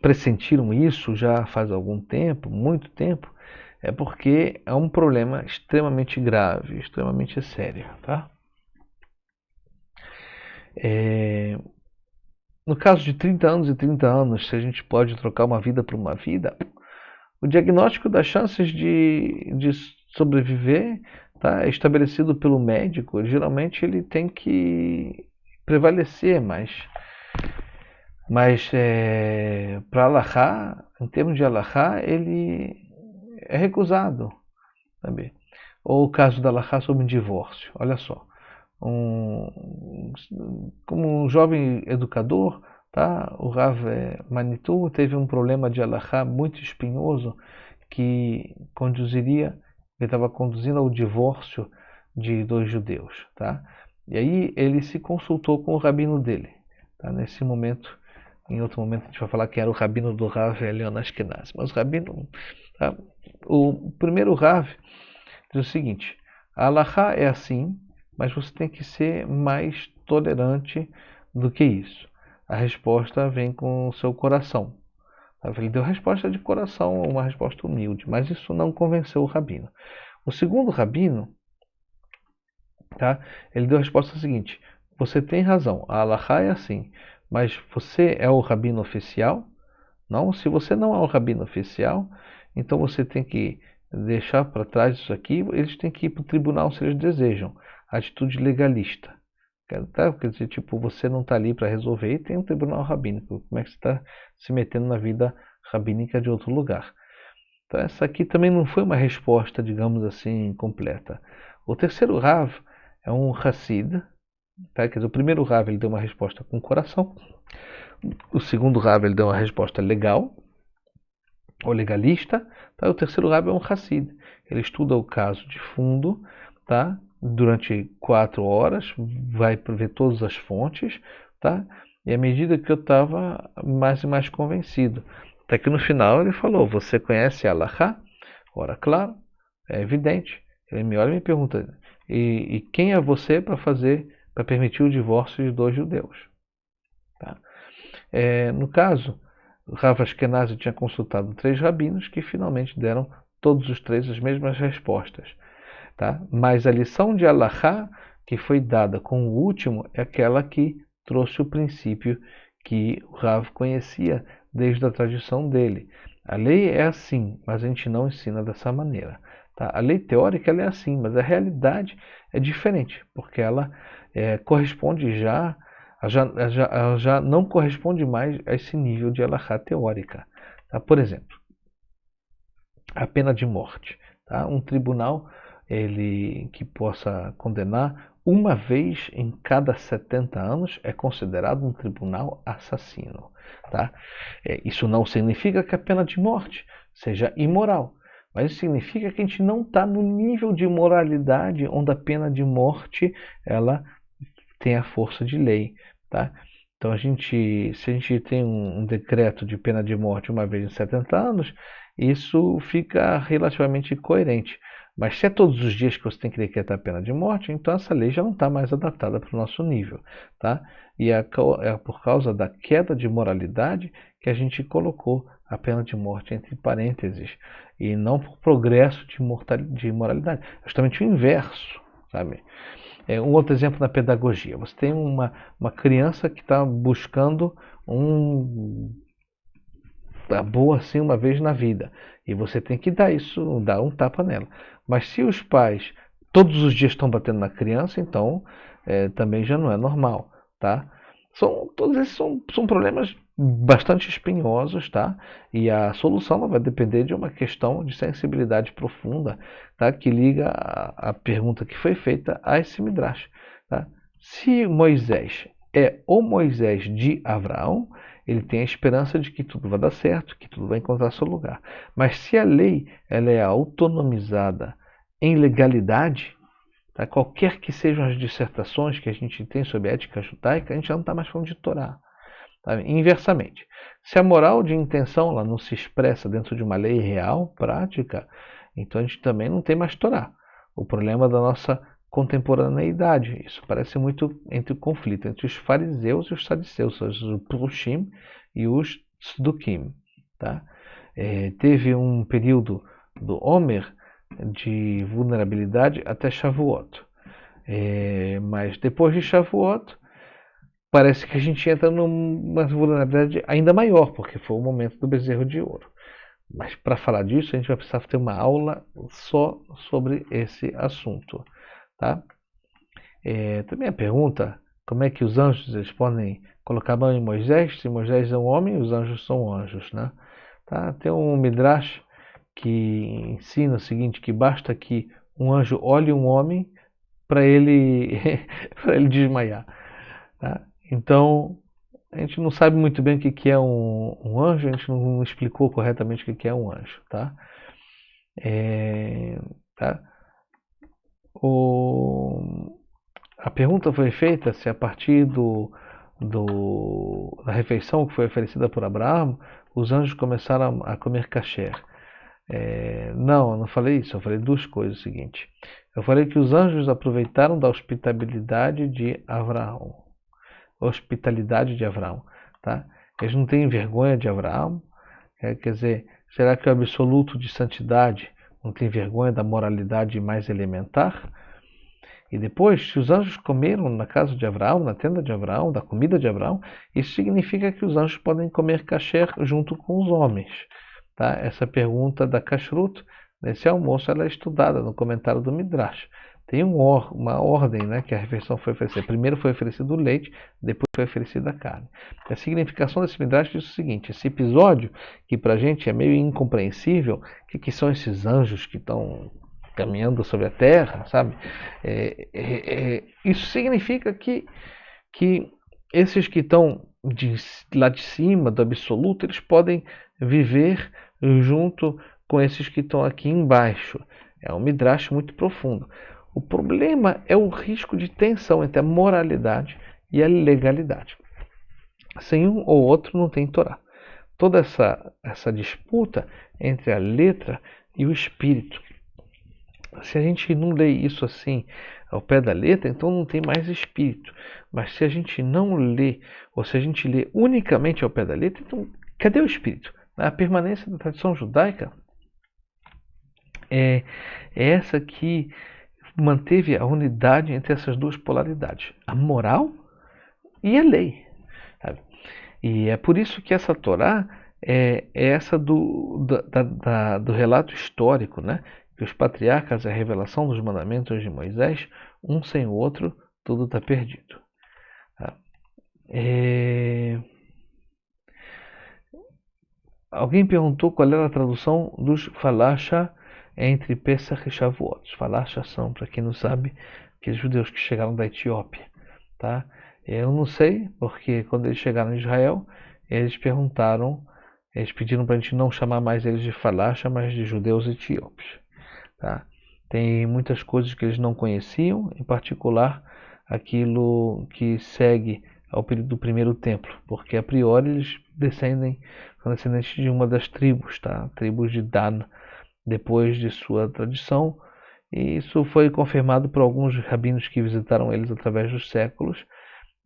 pressentiram isso já faz algum tempo, muito tempo, é porque é um problema extremamente grave, extremamente sério, tá? No caso de 30 anos e 30 anos, se a gente pode trocar uma vida por uma vida, o diagnóstico das chances de sobreviver tá, é estabelecido pelo médico. Geralmente ele tem que prevalecer, mas para Allahá, em termos de Allahá, ele é recusado. Sabe? Ou o caso da Allahá sobre um divórcio. Olha só. Como um jovem educador, tá? O Rav Manitou teve um problema de halachá muito espinhoso que conduziria, ele estava conduzindo ao divórcio de 2 judeus, tá? E aí ele se consultou com o rabino dele, tá? Nesse momento, em outro momento a gente vai falar que era o rabino do Rav Leon Ashkenaz, mas o rabino, tá? O primeiro Rav diz o seguinte: a halachá é assim, mas você tem que ser mais tolerante do que isso. A resposta vem com o seu coração. Ele deu resposta de coração, uma resposta humilde, mas isso não convenceu o rabino. O segundo rabino, tá, ele deu a resposta seguinte: você tem razão, a halakha é assim, mas você é o rabino oficial? Não, se você não é o rabino oficial, então você tem que deixar para trás isso aqui, eles têm que ir para o tribunal se eles desejam. Atitude legalista. Tá? Quer dizer, tipo, você não está ali para resolver e tem um tribunal rabínico. Como é que você está se metendo na vida rabínica de outro lugar? Então essa aqui também não foi uma resposta, digamos assim, completa. O terceiro Rav é um Hassid. Tá? Quer dizer, o primeiro Rav ele deu uma resposta com o coração. O segundo Rav ele deu uma resposta legal, ou legalista. Tá? O terceiro Rav é um Hassid. Ele estuda o caso de fundo, tá? Durante 4 horas, vai ver todas as fontes, tá? E à medida que eu estava mais e mais convencido. Até que no final ele falou, você conhece a Halakha? Ora, claro, é evidente. Ele me olha e me pergunta, e quem é você para permitir o divórcio de 2 judeus? Tá? No caso, Rav Ashkenazi tinha consultado 3 rabinos que finalmente deram todos os 3 as mesmas respostas. Tá? Mas a lição de Halakha que foi dada com o último é aquela que trouxe o princípio que o Rav conhecia desde a tradição dele. A lei é assim, mas a gente não ensina dessa maneira. Tá? A lei teórica ela é assim, mas a realidade é diferente, porque ela corresponde ela já não corresponde mais a esse nível de Halakha teórica. Tá? Por exemplo, a pena de morte. Tá? Um tribunal que possa condenar uma vez em cada 70 anos é considerado um tribunal assassino. Tá? Isso não significa que a pena de morte seja imoral, mas isso significa que a gente não está no nível de moralidade onde a pena de morte ela tem a força de lei. Tá? Então, se a gente tem um decreto de pena de morte uma vez em 70 anos, isso fica relativamente coerente. Mas se é todos os dias que você tem que decretar a pena de morte, então essa lei já não está mais adaptada para o nosso nível. Tá? E é por causa da queda de moralidade que a gente colocou a pena de morte entre parênteses, e não por progresso de moralidade. É justamente o inverso. Sabe? Um outro exemplo na pedagogia. Você tem uma criança que está buscando a boa assim uma vez na vida. E você tem que dar um tapa nela. Mas se os pais todos os dias estão batendo na criança, então também já não é normal. Tá? Todos esses são problemas bastante espinhosos, tá? E a solução vai depender de uma questão de sensibilidade profunda, tá? Que liga a pergunta que foi feita a esse Midrash. Tá? Se Moisés é o Moisés de Abraão, ele tem a esperança de que tudo vai dar certo, que tudo vai encontrar seu lugar. Mas se a lei ela é autonomizada em legalidade, tá? Qualquer que sejam as dissertações que a gente tem sobre ética judaica, a gente já não está mais falando de Torá. Tá? Inversamente, se a moral de intenção ela não se expressa dentro de uma lei real, prática, então a gente também não tem mais Torá. O problema da nossa contemporaneidade. Isso parece muito entre o conflito entre os fariseus e os saduceus, os Prushim e os Tzdukim. Tá? Teve um período do Homer de vulnerabilidade até Shavuot. Mas depois de Shavuot, parece que a gente entra numa vulnerabilidade ainda maior, porque foi o momento do bezerro de ouro. Mas para falar disso, a gente vai precisar ter uma aula só sobre esse assunto. Tá? Também a pergunta, como é que os anjos eles podem colocar a mão em Moisés? Se Moisés é um homem, os anjos são anjos. Né? Tá? Tem um Midrash que ensina o seguinte, que basta que um anjo olhe um homem para ele, para ele desmaiar. Tá? Então, a gente não sabe muito bem o que é um anjo, a gente não explicou corretamente o que é um anjo. Tá? Tá? A pergunta foi feita se a partir da refeição que foi oferecida por Abraão, os anjos começaram a comer kasher. Não, eu não falei isso, eu falei 2 coisas. O seguinte, eu falei que os anjos aproveitaram da hospitalidade de Abraão. Tá? Eles não têm vergonha de Abraão. Quer dizer, será que o absoluto de santidade não tem vergonha da moralidade mais elementar? E depois, se os anjos comeram na casa de Abraão, na tenda de Abraão, da comida de Abraão, isso significa que os anjos podem comer kasher junto com os homens. Tá? Essa pergunta da kashrut, nesse almoço, ela é estudada no comentário do Midrash. Tem uma ordem, né, que a refeição foi oferecida. Primeiro foi oferecido o leite, depois foi oferecida a carne. A significação desse Midrash diz o seguinte: esse episódio, que para a gente é meio incompreensível, que são esses anjos que estão caminhando sobre a terra, sabe? Isso significa que esses que estão lá de cima, do absoluto, eles podem viver junto com esses que estão aqui embaixo. É um midrash muito profundo. O problema é o risco de tensão entre a moralidade e a legalidade. Sem um ou outro não tem Torá. Toda essa disputa entre a letra e o espírito. Se a gente não lê isso assim ao pé da letra, então não tem mais espírito. Mas se a gente não lê, ou se a gente lê unicamente ao pé da letra, então cadê o espírito? A permanência da tradição judaica é essa que manteve a unidade entre essas duas polaridades, a moral e a lei. Sabe? E é por isso que essa Torá é essa do relato histórico, né? Que os patriarcas, a revelação dos mandamentos de Moisés, um sem o outro, tudo está perdido. Tá? Alguém perguntou qual era a tradução dos Falasha entre Pesach e Shavuot. Os Falasha são, para quem não sabe, aqueles judeus que chegaram da Etiópia. Tá? Eu não sei, porque quando eles chegaram em Israel, eles pediram para a gente não chamar mais eles de Falasha, mas de judeus etíopes. Tá? Tem muitas coisas que eles não conheciam, em particular aquilo que segue ao período do primeiro templo, porque a priori eles são descendentes de uma das tribos, tá? Tribos de Dan, depois de sua tradição, e isso foi confirmado por alguns rabinos que visitaram eles através dos séculos,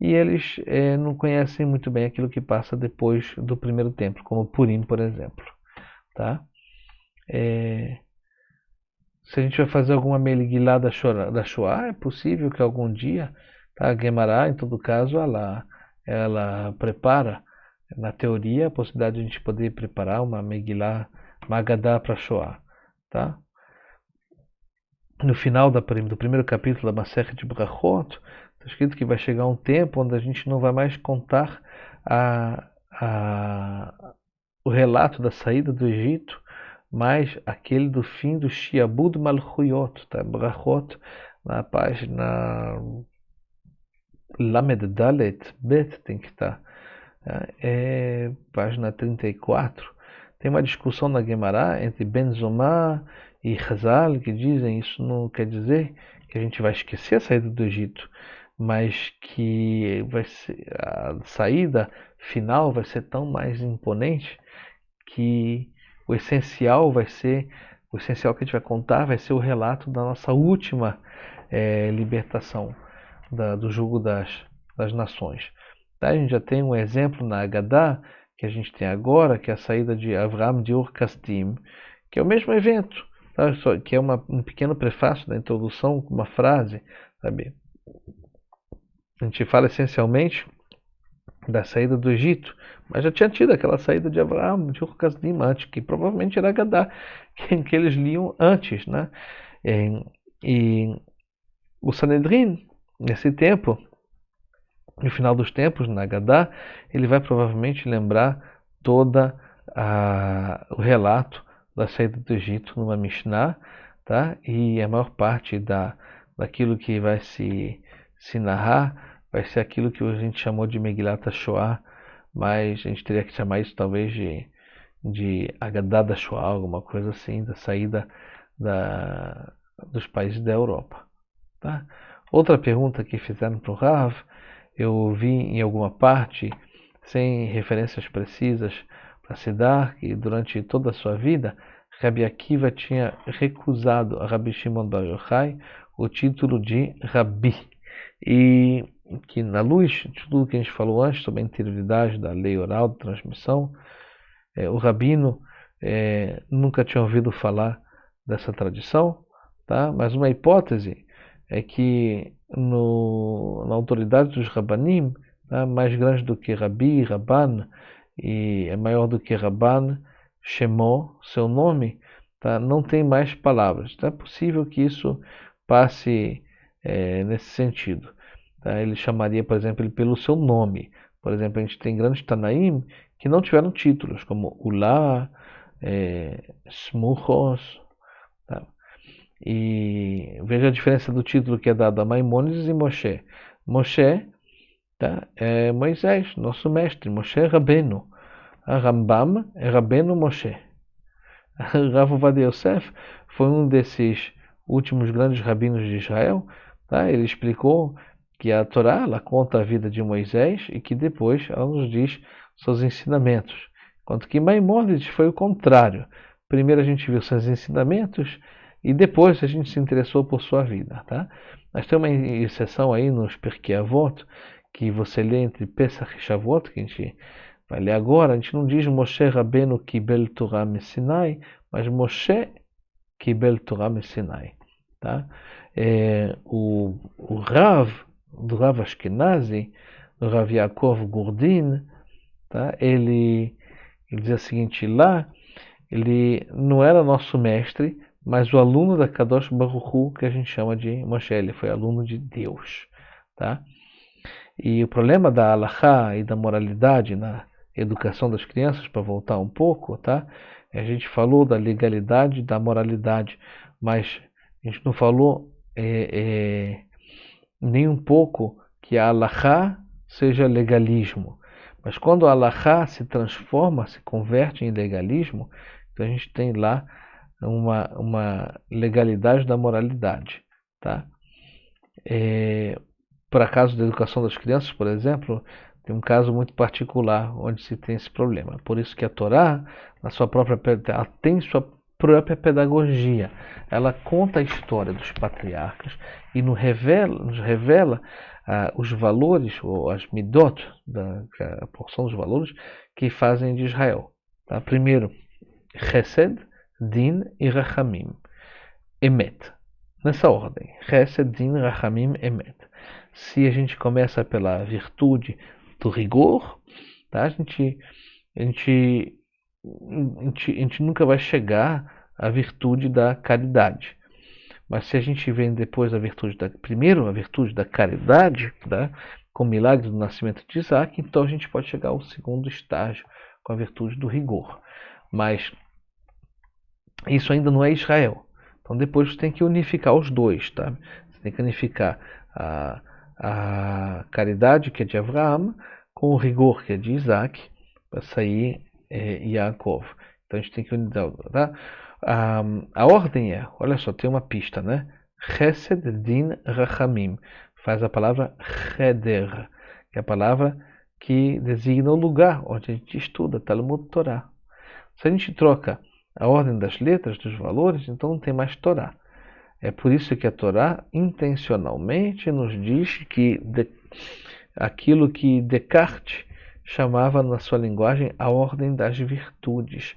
e eles não conhecem muito bem aquilo que passa depois do primeiro templo, como Purim, por exemplo. Tá? Se a gente vai fazer alguma Meligilá da Shoah, é possível que algum dia, tá? A Guemará, em todo caso, ela prepara, na teoria, a possibilidade de a gente poder preparar uma Megilá Magadá para Shoah. Tá? No final do primeiro capítulo da Masechet de Brachot, está escrito que vai chegar um tempo onde a gente não vai mais contar o relato da saída do Egito, mas aquele do fim do Shiabud Malchuyot, tá? Brachot, na página Lamed Dalet Bet, tem que estar, página 34. Tem uma discussão na Guemará entre Ben Zomá e Chazal, que dizem isso não quer dizer que a gente vai esquecer a saída do Egito, mas que a saída final vai ser tão mais imponente que o essencial que a gente vai contar vai ser o relato da nossa última libertação do jugo das nações. Tá? A gente já tem um exemplo na Agadá que a gente tem agora, que é a saída de Avram de Ur-Kasdim, que é o mesmo evento, tá? Que é um pequeno prefácio da introdução com uma frase, sabe? A gente fala essencialmente da saída do Egito, mas já tinha tido aquela saída de Abraão, de Ur-Kasdim antes, que provavelmente era Agadá, que eles liam antes, né? E o Sanedrin, nesse tempo, no final dos tempos, na Agadá, ele vai provavelmente lembrar todo o relato da saída do Egito numa Mishnah, tá? E a maior parte daquilo que vai se narrar vai ser aquilo que a gente chamou de Megilat HaShoah, mas a gente teria que chamar isso talvez de Agadá da Shoah, alguma coisa assim, da saída dos países da Europa. Tá? Outra pergunta que fizeram para o Rav, eu vi em alguma parte, sem referências precisas para se dar, que durante toda a sua vida, Rabi Akiva tinha recusado a Rabi Shimon Bar Yochai o título de Rabi. E que na luz de tudo que a gente falou antes sobre a integridade da lei oral de transmissão, o rabino nunca tinha ouvido falar dessa tradição, tá? Mas uma hipótese é que na autoridade dos Rabanim, tá, mais grande do que Rabi, Rabban, e é maior do que Rabban, Shemó, seu nome, tá, não tem mais palavras. Então é possível que isso passe nesse sentido. Tá? Ele chamaria, por exemplo, ele pelo seu nome. Por exemplo, a gente tem grandes Tanaim que não tiveram títulos, como Ulá, Smuchos. Tá? E veja a diferença do título que é dado a Maimônides e Moshe. Moshe, tá, é Moisés, nosso mestre. Moshe é Rabbeinu. A Rambam é Rabbeinu Moshe. Rav Ovadia Yosef foi um desses últimos grandes rabinos de Israel. Tá? Ele explicou que a Torá ela conta a vida de Moisés e que depois ela nos diz seus ensinamentos. Enquanto que Maimônides foi o contrário. Primeiro a gente viu seus ensinamentos e depois a gente se interessou por sua vida. Tá? Mas tem uma exceção aí nos Pirkei Avot, que você lê entre Pesach e Shavuot, que a gente vai ler agora. A gente não diz Moshe Rabbeinu Kibel Torah Sinai, mas Moshe Kibel Torah Sinai. Tá? O Rav, do Rav Ashkenazi, o Rav Yaakov Gurdin, tá? Ele diz o seguinte, lá ele não era nosso mestre, mas o aluno da Kadosh Baruch Hu, que a gente chama de Moshe, ele foi aluno de Deus. Tá? E o problema da halachá e da moralidade na educação das crianças, para voltar um pouco, tá? A gente falou da legalidade e da moralidade, mas a gente não falou nem um pouco que a halachá seja legalismo. Mas quando a halachá se transforma, se converte em legalismo, então a gente tem lá uma legalidade da moralidade. Tá? Para caso da educação das crianças, por exemplo, tem um caso muito particular onde se tem esse problema. Por isso que a Torá, ela tem sua própria pedagogia. Ela conta a história dos patriarcas e nos revela os valores, ou as midot, a porção dos valores que fazem de Israel. Tá? Primeiro, Chesed, Din e Rachamim. Emet. Nessa ordem. Chesed, Din, Rachamim, Emet. Se a gente começa pela virtude do rigor, tá? a gente nunca vai chegar à virtude da caridade. Mas se a gente vem depois primeiro a virtude da caridade, tá? Com o milagre do nascimento de Isaac, então a gente pode chegar ao segundo estágio, com a virtude do rigor. Mas isso ainda não é Israel. Então depois você tem que unificar os dois. Tá? Você tem que unificar a caridade, que é de Abraão, com o rigor, que é de Isaac, para sair Yaakov. Então a gente tem que unir. Tá? A ordem olha só, tem uma pista, né? Chesed, Din, Rachamim. Faz a palavra Cheder, que é a palavra que designa o lugar onde a gente estuda, Talmud Torá. Se a gente troca a ordem das letras, dos valores, então não tem mais Torá. É por isso que a Torá intencionalmente nos diz que aquilo que Descartes chamava na sua linguagem a ordem das virtudes.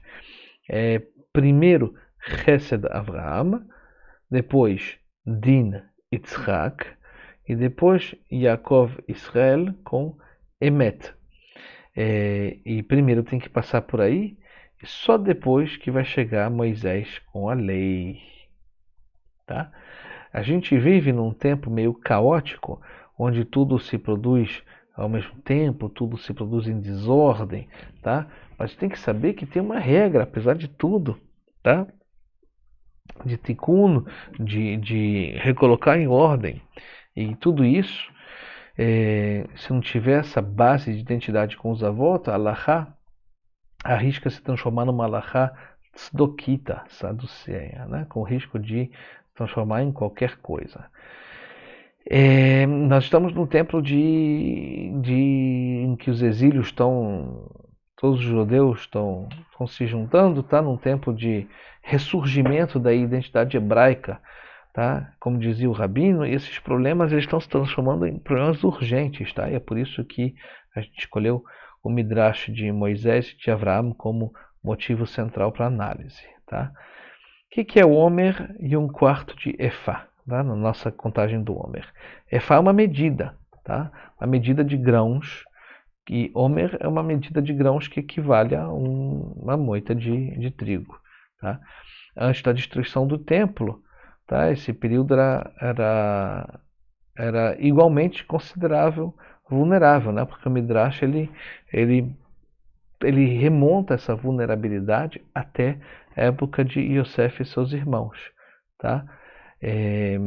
Primeiro Chesed Avraham, depois Din Yitzhak e depois Yaakov Israel com Emet. E primeiro tem que passar por aí e só depois que vai chegar Moisés com a lei. Tá? A gente vive num tempo meio caótico, onde tudo se produz ao mesmo tempo, tudo se produz em desordem, tá? Mas tem que saber que tem uma regra, apesar de tudo, tá? De tikkun, de recolocar em ordem. E tudo isso, se não tiver essa base de identidade com os avós, a halachá arrisca se transformar numa halachá tzedokita, saduceia, né? Com o risco de transformar em qualquer coisa. Nós estamos num tempo em que os exílios todos os judeus estão se juntando, tá? Num tempo de ressurgimento da identidade hebraica, tá? Como dizia o Rabino, e esses problemas eles estão se transformando em problemas urgentes, tá? E é por isso que a gente escolheu o Midrash de Moisés e de Avraham como motivo central para a análise, tá? O que é o Homer e um quarto de Efá? tá? Na nossa contagem do Homer. Efá é uma medida, tá? Uma medida de grãos, e Homer é uma medida de grãos que equivale a uma moita de trigo, tá? Antes da destruição do templo, tá? Esse período era igualmente considerável vulnerável, né? Porque o Midrash ele, ele remonta essa vulnerabilidade até a época de Yosef e seus irmãos, tá? É,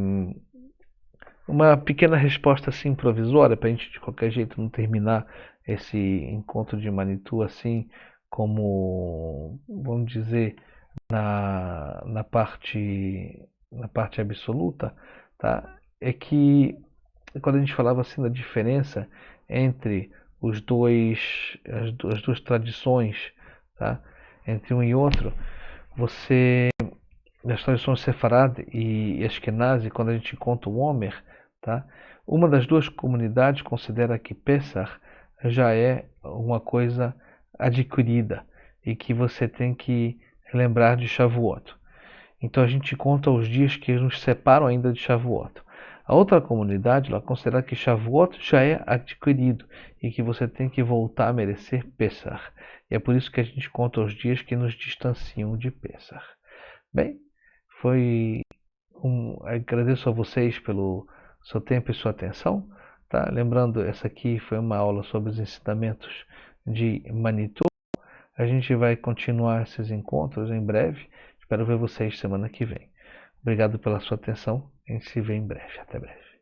uma pequena resposta assim provisória para a gente de qualquer jeito não terminar esse encontro de Manitou assim como, vamos dizer, na parte absoluta, tá? É que quando a gente falava assim da diferença entre as duas tradições, tá? Entre um e outro, você nas tradições Sefarad e Ashkenazi, quando a gente conta o Homer, tá? Uma das duas comunidades considera que Pesach já é uma coisa adquirida e que você tem que lembrar de Shavuot. Então a gente conta os dias que nos separam ainda de Shavuot. A outra comunidade ela considera que Shavuot já é adquirido e que você tem que voltar a merecer Pesach. E é por isso que a gente conta os dias que nos distanciam de Pesach. Bem, foi agradeço a vocês pelo seu tempo e sua atenção. Tá? Lembrando, essa aqui foi uma aula sobre os ensinamentos de Manitou. A gente vai continuar esses encontros em breve. Espero ver vocês semana que vem. Obrigado pela sua atenção. A gente se vê em breve. Até breve.